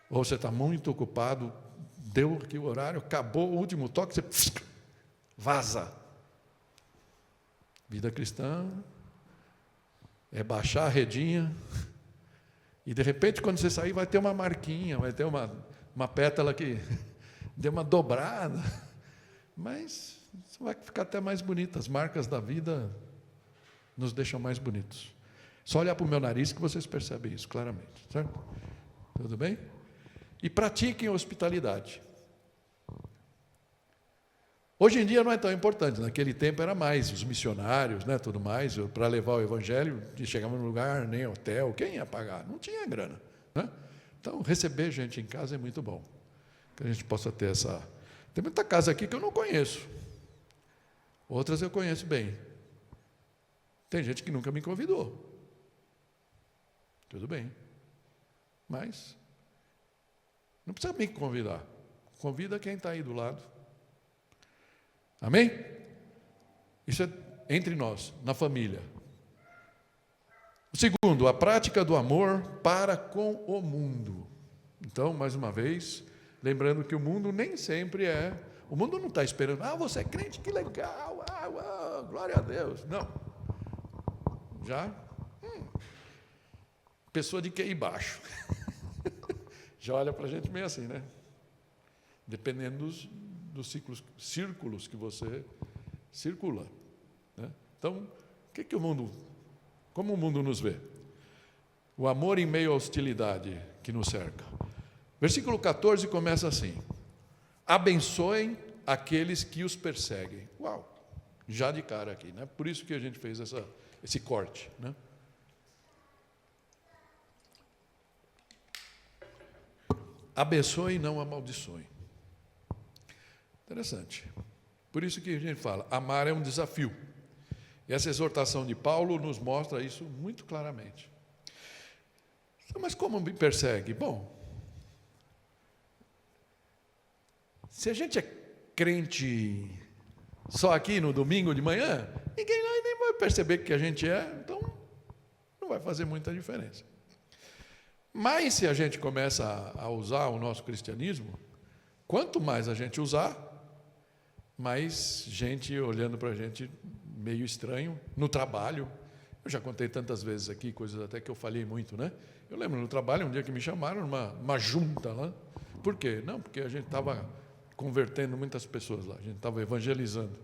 Ou você está muito ocupado, deu aqui o horário, acabou o último toque, você vaza. Vida cristã é baixar a redinha e, de repente, quando você sair, vai ter uma marquinha, vai ter uma pétala que deu uma dobrada, mas vai ficar até mais bonita. As marcas da vida nos deixam mais bonitos. Só olhar para o meu nariz que vocês percebem isso claramente, certo? Tudo bem? E pratiquem a hospitalidade. Hoje em dia não é tão importante, naquele tempo era mais, os missionários, né, tudo mais, para levar o evangelho, chegava num lugar, nem hotel, quem ia pagar? Não tinha grana, né? Então, receber gente em casa é muito bom, que a gente possa ter essa... Tem muita casa aqui que eu não conheço, outras eu conheço bem. Tem gente que nunca me convidou, tudo bem, mas não precisa me convidar, convida quem está aí do lado. Amém? Isso é entre nós, na família. O segundo, a prática do amor para com o mundo. Então, mais uma vez, lembrando que o mundo nem sempre é... O mundo não está esperando, você é crente, que legal, glória a Deus. Não. Já? Pessoa de QI baixo. Já olha para a gente meio assim, né? Dependendo dos círculos que você circula, né? Então, que o mundo, como o mundo nos vê? O amor em meio à hostilidade que nos cerca. Versículo 14 começa assim: abençoem aqueles que os perseguem. Uau! Já de cara aqui, né? Por isso que a gente fez esse corte, né? Abençoem e não amaldiçoem. Interessante. Por isso que a gente fala, amar é um desafio. E essa exortação de Paulo nos mostra isso muito claramente. Mas como me persegue? Bom, se a gente é crente só aqui no domingo de manhã, ninguém nem vai perceber que a gente é, então não vai fazer muita diferença. Mas se a gente começa a usar o nosso cristianismo, quanto mais a gente usar, mais gente olhando para a gente meio estranho, no trabalho. Eu já contei tantas vezes aqui, coisas até que eu falei muito, né? Eu lembro no trabalho, um dia que me chamaram numa junta lá. Por quê? Não, porque a gente estava convertendo muitas pessoas lá, a gente estava evangelizando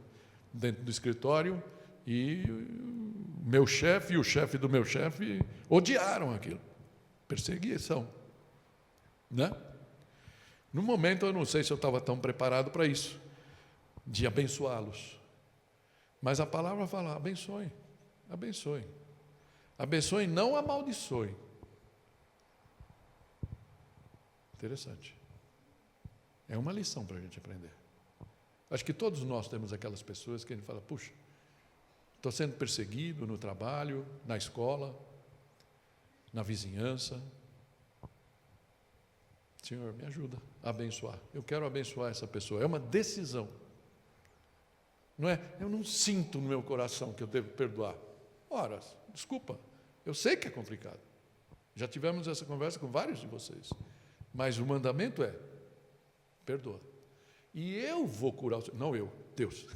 dentro do escritório e o meu chefe e o chefe do meu chefe odiaram aquilo. Perseguição, né? No momento eu não sei se eu estava tão preparado para isso, de abençoá-los, mas a palavra fala, abençoe, abençoe, abençoe, não amaldiçoe. Interessante, é uma lição para a gente aprender. Acho que todos nós temos aquelas pessoas que a gente fala, puxa, estou sendo perseguido no trabalho, na escola, na vizinhança. Senhor, me ajuda a abençoar. Eu quero abençoar essa pessoa. É uma decisão. Não é? Eu não sinto no meu coração que eu devo perdoar. Ora, desculpa, eu sei que é complicado. Já tivemos essa conversa com vários de vocês. Mas o mandamento é, perdoa. E eu vou curar o seu... Não eu, Deus.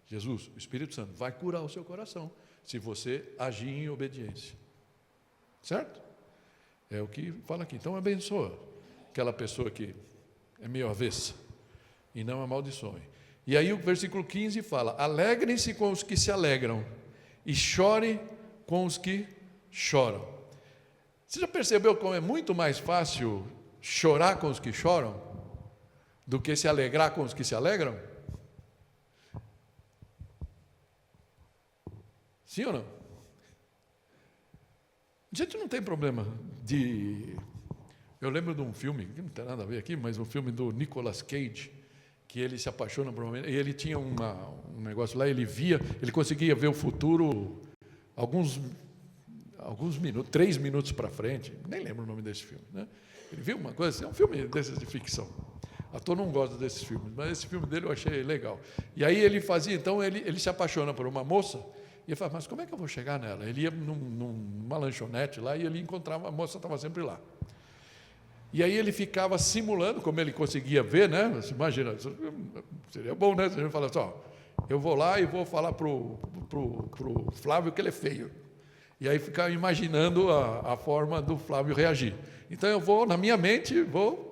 Jesus, o Espírito Santo, vai curar o seu coração, se você agir em obediência. Certo? É o que fala aqui. Então, abençoa aquela pessoa que é meio avessa e não amaldiçoe. E aí o versículo 15 fala, alegrem-se com os que se alegram e chore com os que choram. Você já percebeu como é muito mais fácil chorar com os que choram do que se alegrar com os que se alegram? Sim ou não? A gente não tem problema de... Eu lembro de um filme, que não tem nada a ver aqui, mas um filme do Nicolas Cage, que ele se apaixona por uma... E ele tinha um negócio lá, ele conseguia ver o futuro alguns minutos, 3 minutos para frente, nem lembro o nome desse filme, né? Ele viu uma coisa, é um filme desses de ficção. Ator não gosta desses filmes, mas esse filme dele eu achei legal. E aí ele fazia, então ele se apaixona por uma moça, e ele fala, mas como é que eu vou chegar nela? Ele ia numa lanchonete lá e ele encontrava, a moça estava sempre lá. E aí ele ficava simulando, como ele conseguia ver, né? Você imagina, seria bom, né? Você fala assim, ó, eu vou lá e vou falar pro Flávio que ele é feio. E aí ficava imaginando a forma do Flávio reagir. Então eu vou, na minha mente,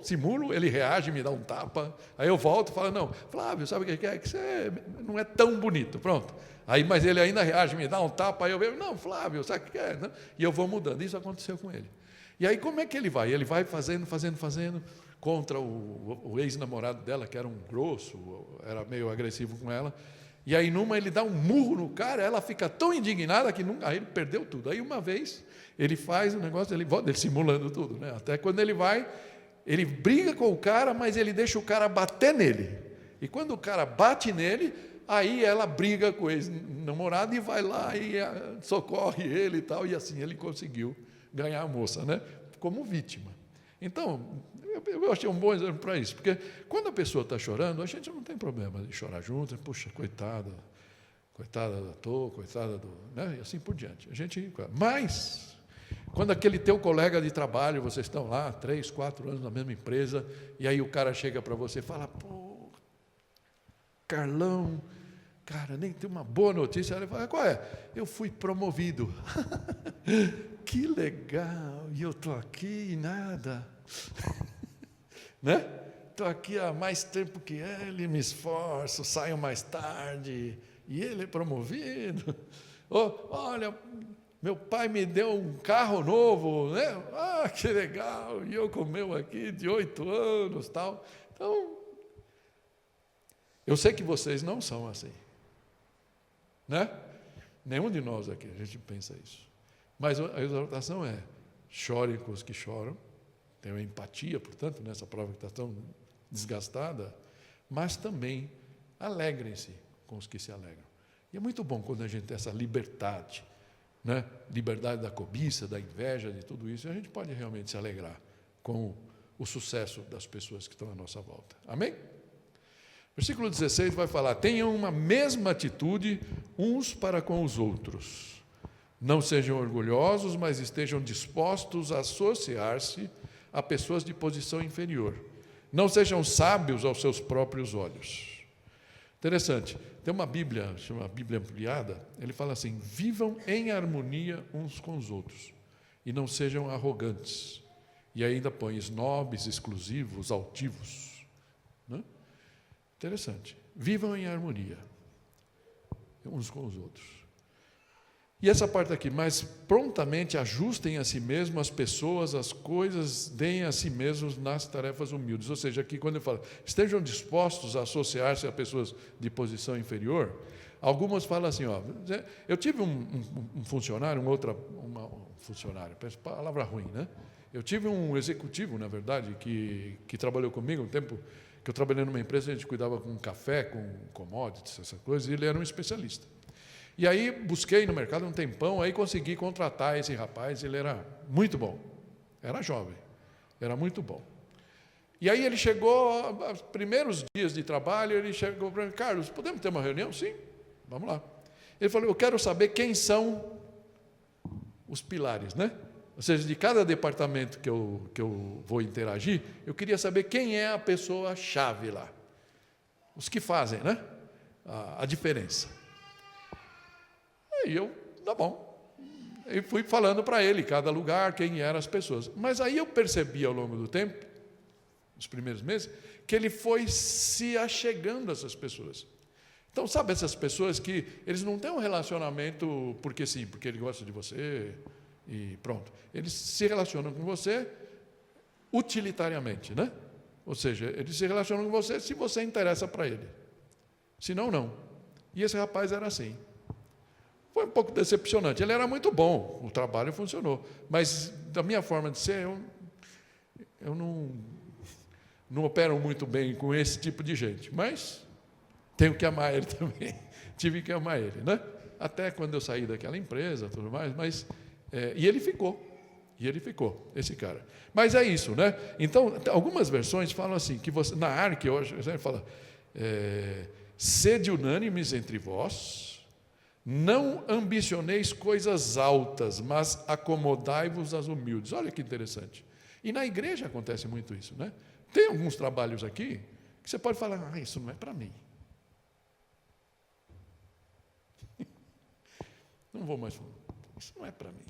simulo, ele reage, me dá um tapa, aí eu volto e falo, não, Flávio, sabe o que é? Que você não é tão bonito, pronto. Aí, mas ele ainda reage, me dá um tapa, aí eu vejo, não, Flávio, sabe o que é? E eu vou mudando, isso aconteceu com ele. E aí como é que ele vai? Ele vai fazendo, contra o ex-namorado dela, que era um grosso, era meio agressivo com ela, e aí numa ele dá um murro no cara, ela fica tão indignada que aí ele perdeu tudo. Aí uma vez ele faz o negócio, ele simulando tudo, né? Até quando ele briga com o cara, mas ele deixa o cara bater nele. E quando o cara bate nele, aí ela briga com o ex-namorado e vai lá e socorre ele e tal, e assim ele conseguiu ganhar a moça, né? Como vítima. Então, eu achei um bom exemplo para isso, porque quando a pessoa está chorando, a gente não tem problema de chorar junto, puxa, coitada da Tô, coitada do... Né? E assim por diante. Mas, quando aquele teu colega de trabalho, vocês estão lá 3, 4 anos na mesma empresa, e aí o cara chega para você e fala, pô, Carlão, cara, nem tem uma boa notícia. Ele fala, qual é? Eu fui promovido. Que legal, e eu estou aqui e nada. Né? Estou aqui há mais tempo que ele, me esforço, saio mais tarde, e ele é promovido. Oh, olha, meu pai me deu um carro novo, né? Ah, que legal, e eu com o meu aqui de 8 anos, tal. Então, eu sei que vocês não são assim, né? Nenhum de nós aqui, a gente pensa isso. Mas a exortação é, chorem com os que choram, tenham empatia, portanto, nessa prova que está tão desgastada, mas também alegrem-se com os que se alegram. E é muito bom quando a gente tem essa liberdade, né? Liberdade da cobiça, da inveja, de tudo isso, e a gente pode realmente se alegrar com o sucesso das pessoas que estão à nossa volta. Amém? Versículo 16 vai falar, tenham uma mesma atitude uns para com os outros. Não sejam orgulhosos, mas estejam dispostos a associar-se a pessoas de posição inferior. Não sejam sábios aos seus próprios olhos. Interessante, tem uma Bíblia, chama Bíblia Ampliada, ele fala assim, vivam em harmonia uns com os outros, e não sejam arrogantes. E ainda põe esnobes, exclusivos, altivos. Né? Interessante, vivam em harmonia uns com os outros. E essa parte aqui, mas prontamente ajustem a si mesmos as pessoas, as coisas, deem a si mesmos nas tarefas humildes. Ou seja, aqui quando ele fala, estejam dispostos a associar-se a pessoas de posição inferior, algumas falam assim, ó, eu tive um funcionário, funcionário, palavra ruim, né? Eu tive um executivo, na verdade, que trabalhou comigo um tempo, que eu trabalhei numa empresa, a gente cuidava com café, com commodities, essas coisas, e ele era um especialista. E aí busquei no mercado um tempão, aí consegui contratar esse rapaz, ele era muito bom, era jovem, era muito bom. E aí ele chegou, aos primeiros dias de trabalho, ele chegou para mim: Carlos, podemos ter uma reunião? Sim, vamos lá. Ele falou: eu quero saber quem são os pilares, né? Ou seja, de cada departamento que eu vou interagir, eu queria saber quem é a pessoa-chave lá. Os que fazem, né? A diferença. Aí eu, tá bom. Eu fui falando para ele, cada lugar, quem eram as pessoas. Mas aí eu percebi ao longo do tempo, nos primeiros meses, que ele foi se achegando a essas pessoas. Então, sabe essas pessoas que eles não têm um relacionamento porque sim, porque ele gosta de você e pronto. Eles se relacionam com você utilitariamente, né? Ou seja, eles se relacionam com você se você interessa para ele. Senão, não. E esse rapaz era assim. Foi um pouco decepcionante. Ele era muito bom, o trabalho funcionou. Mas, da minha forma de ser, eu não opero muito bem com esse tipo de gente. Mas tenho que amar ele também. Tive que amar ele, né? Até quando eu saí daquela empresa, tudo mais. Mas, e ele ficou. Esse cara. Mas é isso, né? Então, algumas versões falam assim, que você, na Arque, hoje, fala, sede unânimes entre vós, não ambicioneis coisas altas, mas acomodai-vos às humildes. Olha que interessante. E na igreja acontece muito isso, né? Tem alguns trabalhos aqui que você pode falar: isso não é para mim. Não vou mais falar. Isso não é para mim.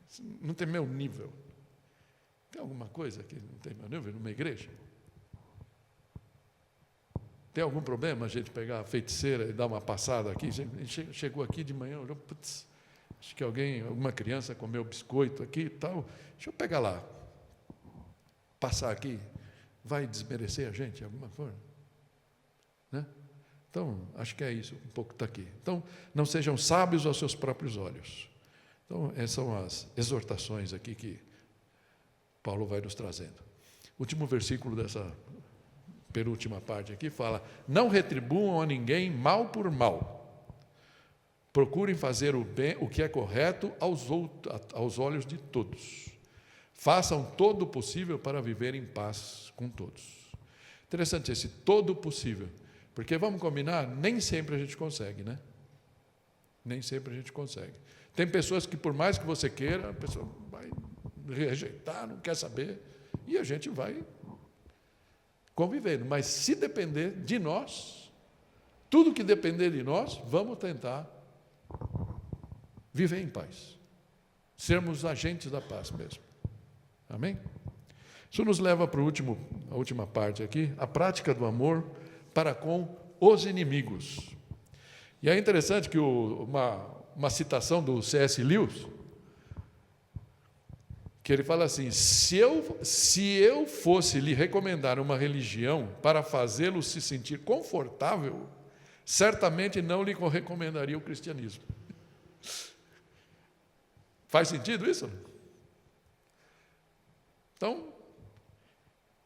Isso não tem meu nível. Tem alguma coisa que não tem meu nível numa igreja? Tem algum problema a gente pegar a feiticeira e dar uma passada aqui? A gente chegou aqui de manhã, olhou, putz, acho que alguma criança comeu biscoito aqui e tal. Deixa eu pegar lá. Passar aqui. Vai desmerecer a gente de alguma forma? Né? Então, acho que é isso, um pouco está aqui. Então, não sejam sábios aos seus próprios olhos. Então, essas são as exortações aqui que Paulo vai nos trazendo. O último versículo dessa penúltima parte aqui fala: não retribuam a ninguém mal por mal. Procurem fazer o bem, o que é correto aos olhos de todos. Façam todo o possível para viver em paz com todos. Interessante esse todo o possível. Porque, vamos combinar, nem sempre a gente consegue, né? Nem sempre a gente consegue. Tem pessoas que, por mais que você queira, a pessoa vai rejeitar, não quer saber, e a gente vai convivendo. Mas se depender de nós, tudo que depender de nós, vamos tentar viver em paz. Sermos agentes da paz mesmo. Amém? Isso nos leva para a última parte aqui, a prática do amor para com os inimigos. E é interessante que uma citação do C.S. Lewis, que ele fala assim: se eu fosse lhe recomendar uma religião para fazê-lo se sentir confortável, certamente não lhe recomendaria o cristianismo. Faz sentido isso? Então,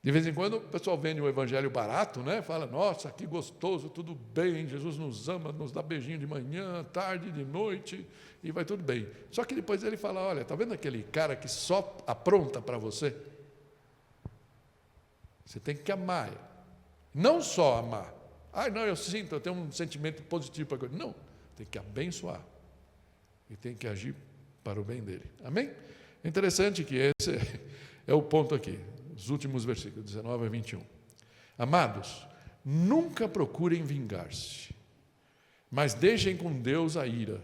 de vez em quando o pessoal vende um evangelho barato, né? Fala: nossa, que gostoso, tudo bem, Jesus nos ama, nos dá beijinho de manhã, tarde, de noite, e vai tudo bem. Só que depois ele fala: olha, está vendo aquele cara que só apronta para você? Você tem que amar. Não só amar. Não, eu tenho um sentimento positivo para coisa. Não, tem que abençoar. E tem que agir para o bem dele. Amém? É interessante que esse é o ponto aqui, os últimos versículos, 19 a 21. Amados, nunca procurem vingar-se, mas deixem com Deus a ira,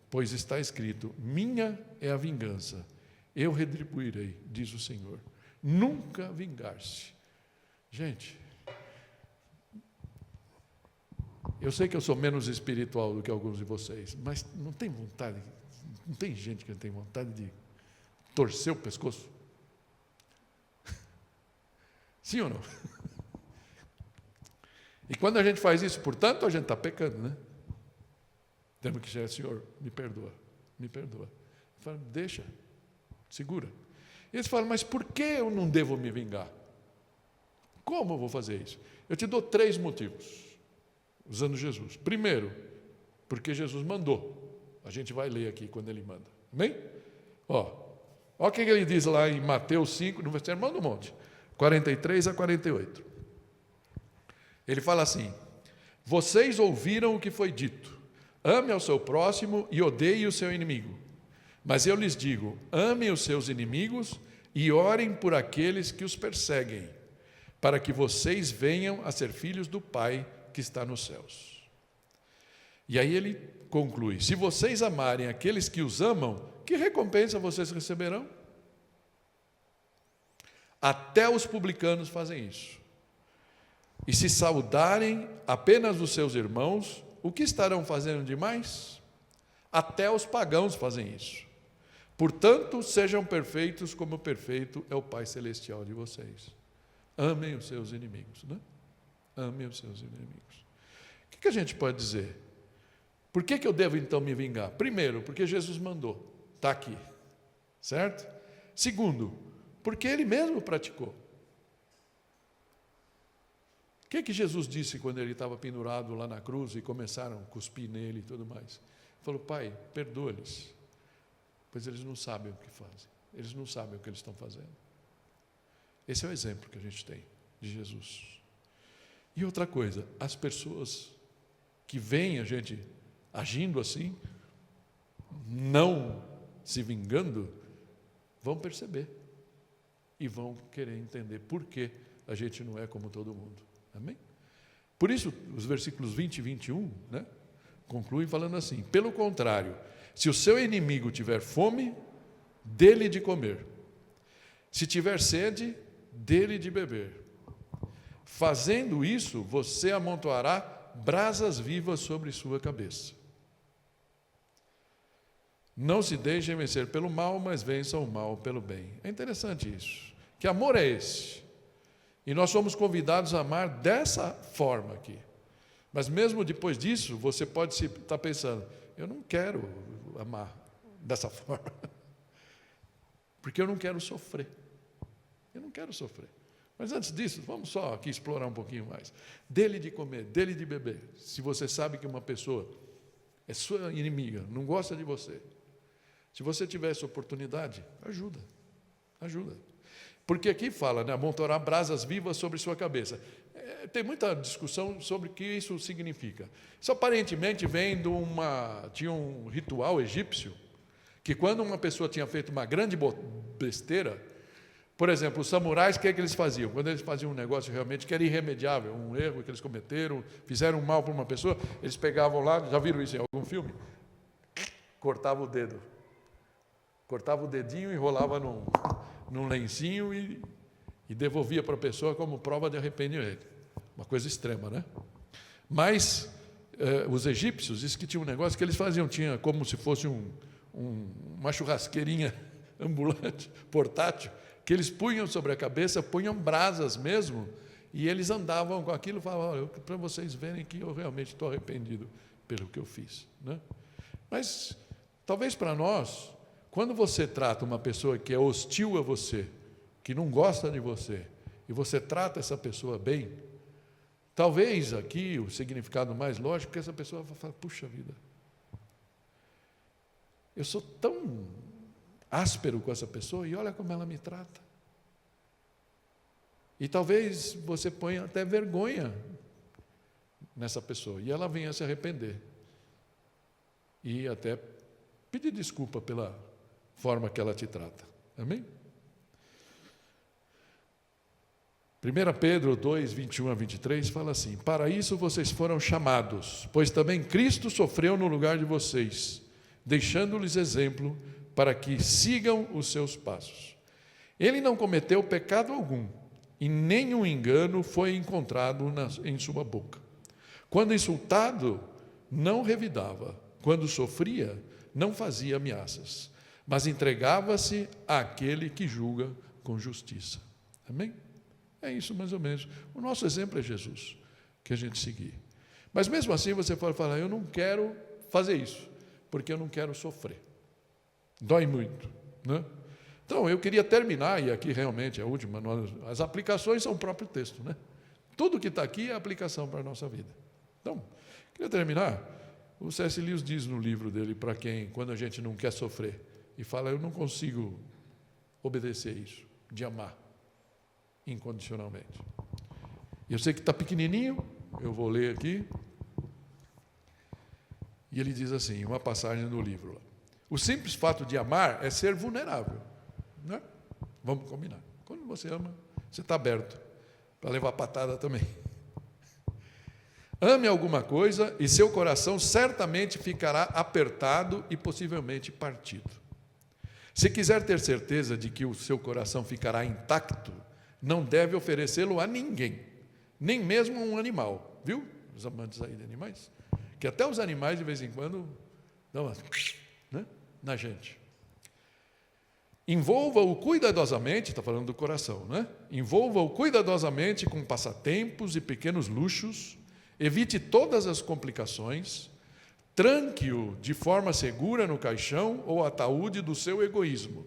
pois está escrito: minha é a vingança, eu retribuirei, diz o Senhor. Nunca vingar-se. Gente, eu sei que eu sou menos espiritual do que alguns de vocês, mas não tem vontade, não tem gente que não tem vontade de torcer o pescoço? Sim ou não? E quando a gente faz isso, portanto, a gente está pecando, né? Temos que dizer: Senhor, me perdoa, me perdoa. Fala: deixa, segura. E eles falam: mas por que eu não devo me vingar? Como eu vou fazer isso? Eu te dou 3 motivos, usando Jesus. Primeiro, porque Jesus mandou. A gente vai ler aqui quando ele manda. Amém? Olha o que ele diz lá em Mateus 5, no Sermão do Monte. 43 a 48. Ele fala assim: vocês ouviram o que foi dito, ame ao seu próximo e odeie o seu inimigo. Mas eu lhes digo, amem os seus inimigos e orem por aqueles que os perseguem, para que vocês venham a ser filhos do Pai que está nos céus. E aí ele conclui: se vocês amarem aqueles que os amam, que recompensa vocês receberão? Até os publicanos fazem isso. E se saudarem apenas os seus irmãos, o que estarão fazendo demais? Até os pagãos fazem isso. Portanto, sejam perfeitos como perfeito é o Pai Celestial de vocês. Amem os seus inimigos, né? Amem os seus inimigos. O que a gente pode dizer? Por que eu devo então me vingar? Primeiro, porque Jesus mandou, está aqui, certo? Segundo, porque Ele mesmo praticou. O que Jesus disse quando Ele estava pendurado lá na cruz e começaram a cuspir nele e tudo mais? Ele falou: Pai, perdoa-lhes, pois eles não sabem o que fazem, eles não sabem o que eles estão fazendo. Esse é o exemplo que a gente tem de Jesus. E outra coisa, as pessoas que veem a gente agindo assim, não se vingando, vão perceber e vão querer entender por que a gente não é como todo mundo. Amém? Por isso, os versículos 20 e 21, né, concluem falando assim: pelo contrário, se o seu inimigo tiver fome, dê-lhe de comer. Se tiver sede, dê-lhe de beber. Fazendo isso, você amontoará brasas vivas sobre sua cabeça. Não se deixem vencer pelo mal, mas vençam o mal pelo bem. É interessante isso. Que amor é esse? E nós somos convidados a amar dessa forma aqui. Mas mesmo depois disso, você pode estar pensando: eu não quero amar dessa forma, porque eu não quero sofrer. Eu não quero sofrer. Mas antes disso, vamos só aqui explorar um pouquinho mais. Dê-lhe de comer, dê-lhe de beber. Se você sabe que uma pessoa é sua inimiga, não gosta de você, se você tiver essa oportunidade, ajuda. Porque aqui fala, né, amontoará brasas vivas sobre sua cabeça. Tem muita discussão sobre o que isso significa. Isso aparentemente vem tinha um ritual egípcio, que quando uma pessoa tinha feito uma grande besteira, por exemplo, os samurais, o que eles faziam? Quando eles faziam um negócio realmente que era irremediável, um erro que eles cometeram, fizeram mal para uma pessoa, eles pegavam lá, já viram isso em algum filme? Cortavam o dedo. Cortava o dedinho, enrolava num lencinho e devolvia para a pessoa como prova de arrependimento. Uma coisa extrema, né? Mas os egípcios, isso que tinha um negócio que eles faziam, tinha como se fosse uma churrasqueirinha ambulante, portátil, que eles punham sobre a cabeça, punham brasas mesmo, e eles andavam com aquilo e falavam: para vocês verem que eu realmente estou arrependido pelo que eu fiz, né? Mas, talvez para nós, quando você trata uma pessoa que é hostil a você, que não gosta de você, e você trata essa pessoa bem, talvez aqui o significado mais lógico é que essa pessoa vai falar: puxa vida, eu sou tão áspero com essa pessoa e olha como ela me trata. E talvez você ponha até vergonha nessa pessoa e ela venha se arrepender e até pedir desculpa pela forma que ela te trata. Amém? 1 Pedro 2, 21 a 23 fala assim: para isso vocês foram chamados, pois também Cristo sofreu no lugar de vocês, deixando-lhes exemplo para que sigam os seus passos. Ele não cometeu pecado algum, e nenhum engano foi encontrado em sua boca. Quando insultado, não revidava. Quando sofria, não fazia ameaças, mas entregava-se àquele que julga com justiça. Amém? É isso mais ou menos. O nosso exemplo é Jesus, que a gente seguir. Mas mesmo assim você pode falar: eu não quero fazer isso, porque eu não quero sofrer. Dói muito, né? Então, eu queria terminar, e aqui realmente é a última, as aplicações são o próprio texto, né? Tudo que está aqui é aplicação para a nossa vida. Então, queria terminar, o C.S. Lewis diz no livro dele, para quem, quando a gente não quer sofrer, e fala: eu não consigo obedecer isso, de amar. incondicionalmente. Eu sei que está pequenininho, eu vou ler aqui. E ele diz assim, uma passagem do livro. O simples fato de amar é ser vulnerável. Né? Vamos combinar. Quando você ama, você está aberto para levar patada também. Ame alguma coisa e seu coração certamente ficará apertado e possivelmente partido. Se quiser ter certeza de que o seu coração ficará intacto, não deve oferecê-lo a ninguém, nem mesmo a um animal. Viu? Os amantes aí de animais? Que até os animais, de vez em quando, dão uma, né, na gente. Envolva-o cuidadosamente, está falando do coração, né? Envolva-o cuidadosamente com passatempos e pequenos luxos, evite todas as complicações, tranque-o de forma segura no caixão ou ataúde do seu egoísmo.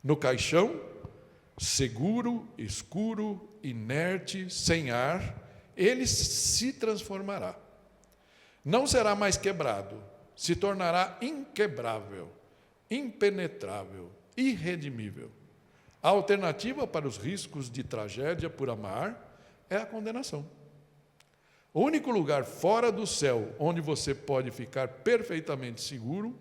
No caixão, seguro, escuro, inerte, sem ar, ele se transformará. Não será mais quebrado, se tornará inquebrável, impenetrável, irredimível. A alternativa para os riscos de tragédia por amar é a condenação. O único lugar fora do céu onde você pode ficar perfeitamente seguro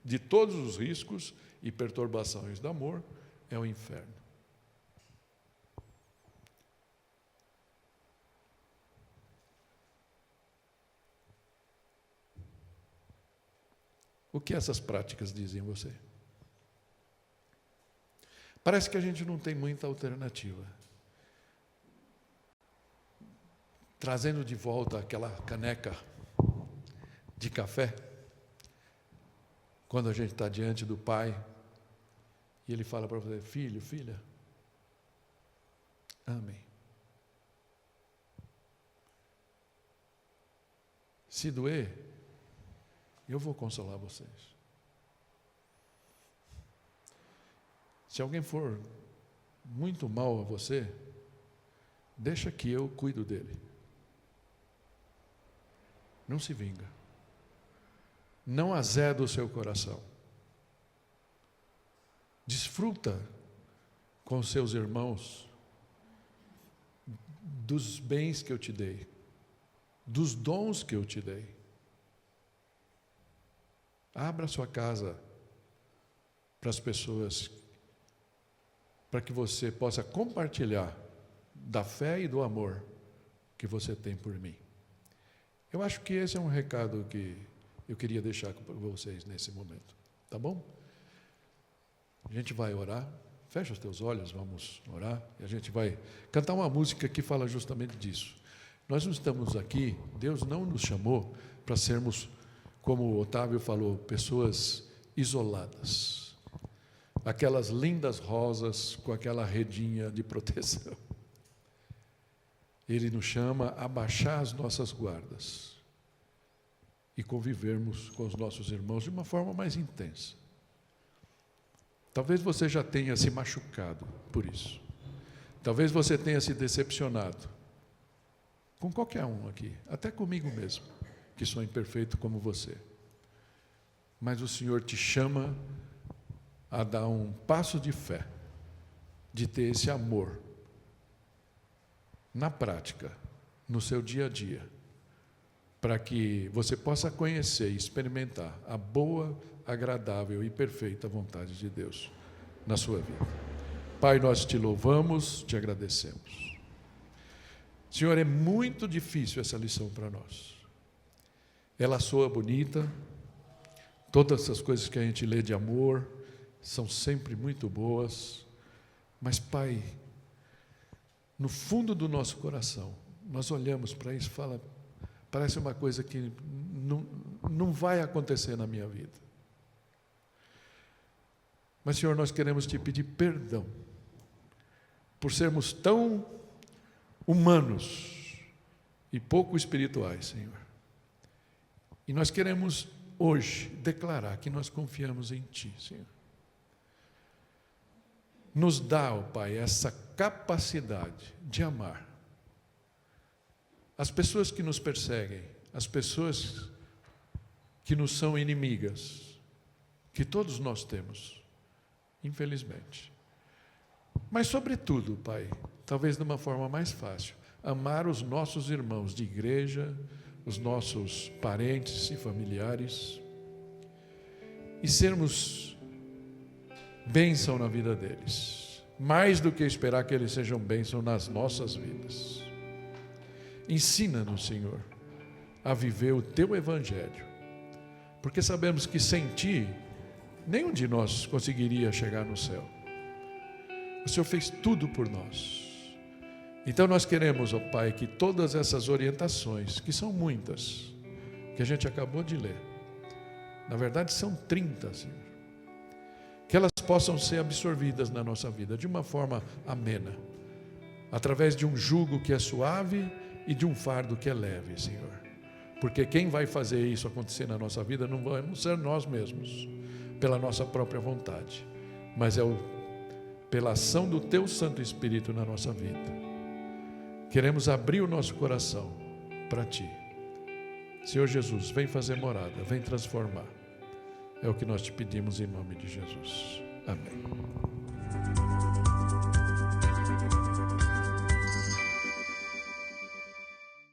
de todos os riscos e perturbações do amor é o inferno. O que essas práticas dizem a você? Parece que a gente não tem muita alternativa. Trazendo de volta aquela caneca de café, quando a gente está diante do Pai, e Ele fala para você, filho, filha, amem. Se doer, eu vou consolar vocês. Se alguém for muito mal a você, deixa que eu cuido dele. Não se vinga. Não azeda o seu coração. Desfruta com seus irmãos dos bens que eu te dei, dos dons que eu te dei. Abra sua casa para as pessoas, para que você possa compartilhar da fé e do amor que você tem por mim. Eu acho que esse é um recado que eu queria deixar para vocês nesse momento, tá bom? A gente vai orar, fecha os teus olhos, vamos orar, e a gente vai cantar uma música que fala justamente disso. Nós não estamos aqui, Deus não nos chamou para sermos, como o Otávio falou, pessoas isoladas. Aquelas lindas rosas com aquela redinha de proteção. Ele nos chama a baixar as nossas guardas e convivermos com os nossos irmãos de uma forma mais intensa. Talvez você já tenha se machucado por isso. Talvez você tenha se decepcionado. Com qualquer um aqui, até comigo mesmo, que sou imperfeito como você. Mas o Senhor te chama a dar um passo de fé, de ter esse amor na prática, no seu dia a dia, para que você possa conhecer e experimentar a boa, agradável e perfeita vontade de Deus na sua vida. Pai, nós te louvamos, te agradecemos. Senhor, é muito difícil essa lição para nós. Ela soa bonita, todas essas coisas que a gente lê de amor são sempre muito boas, mas, Pai, no fundo do nosso coração, nós olhamos para isso e falamos, parece uma coisa que não vai acontecer na minha vida. Mas, Senhor, nós queremos te pedir perdão por sermos tão humanos e pouco espirituais, Senhor. E nós queremos hoje declarar que nós confiamos em Ti, Senhor. Nos dá, ó Pai, essa capacidade de amar as pessoas que nos perseguem, as pessoas que nos são inimigas, que todos nós temos, infelizmente. Mas, sobretudo, Pai, talvez de uma forma mais fácil, amar os nossos irmãos de igreja, os nossos parentes e familiares, e sermos bênção na vida deles, mais do que esperar que eles sejam bênção nas nossas vidas. Ensina-nos, Senhor, a viver o Teu Evangelho, porque sabemos que sem Ti, nenhum de nós conseguiria chegar no céu. O Senhor fez tudo por nós. Então nós queremos, ó Pai, que todas essas orientações, que são muitas, que a gente acabou de ler, na verdade são 30, Senhor, que elas possam ser absorvidas na nossa vida de uma forma amena, através de um jugo que é suave e de um fardo que é leve, Senhor. Porque quem vai fazer isso acontecer na nossa vida não vamos ser nós mesmos, pela nossa própria vontade, mas pela ação do Teu Santo Espírito na nossa vida. Queremos abrir o nosso coração para Ti. Senhor Jesus, vem fazer morada, vem transformar. É o que nós te pedimos em nome de Jesus. Amém.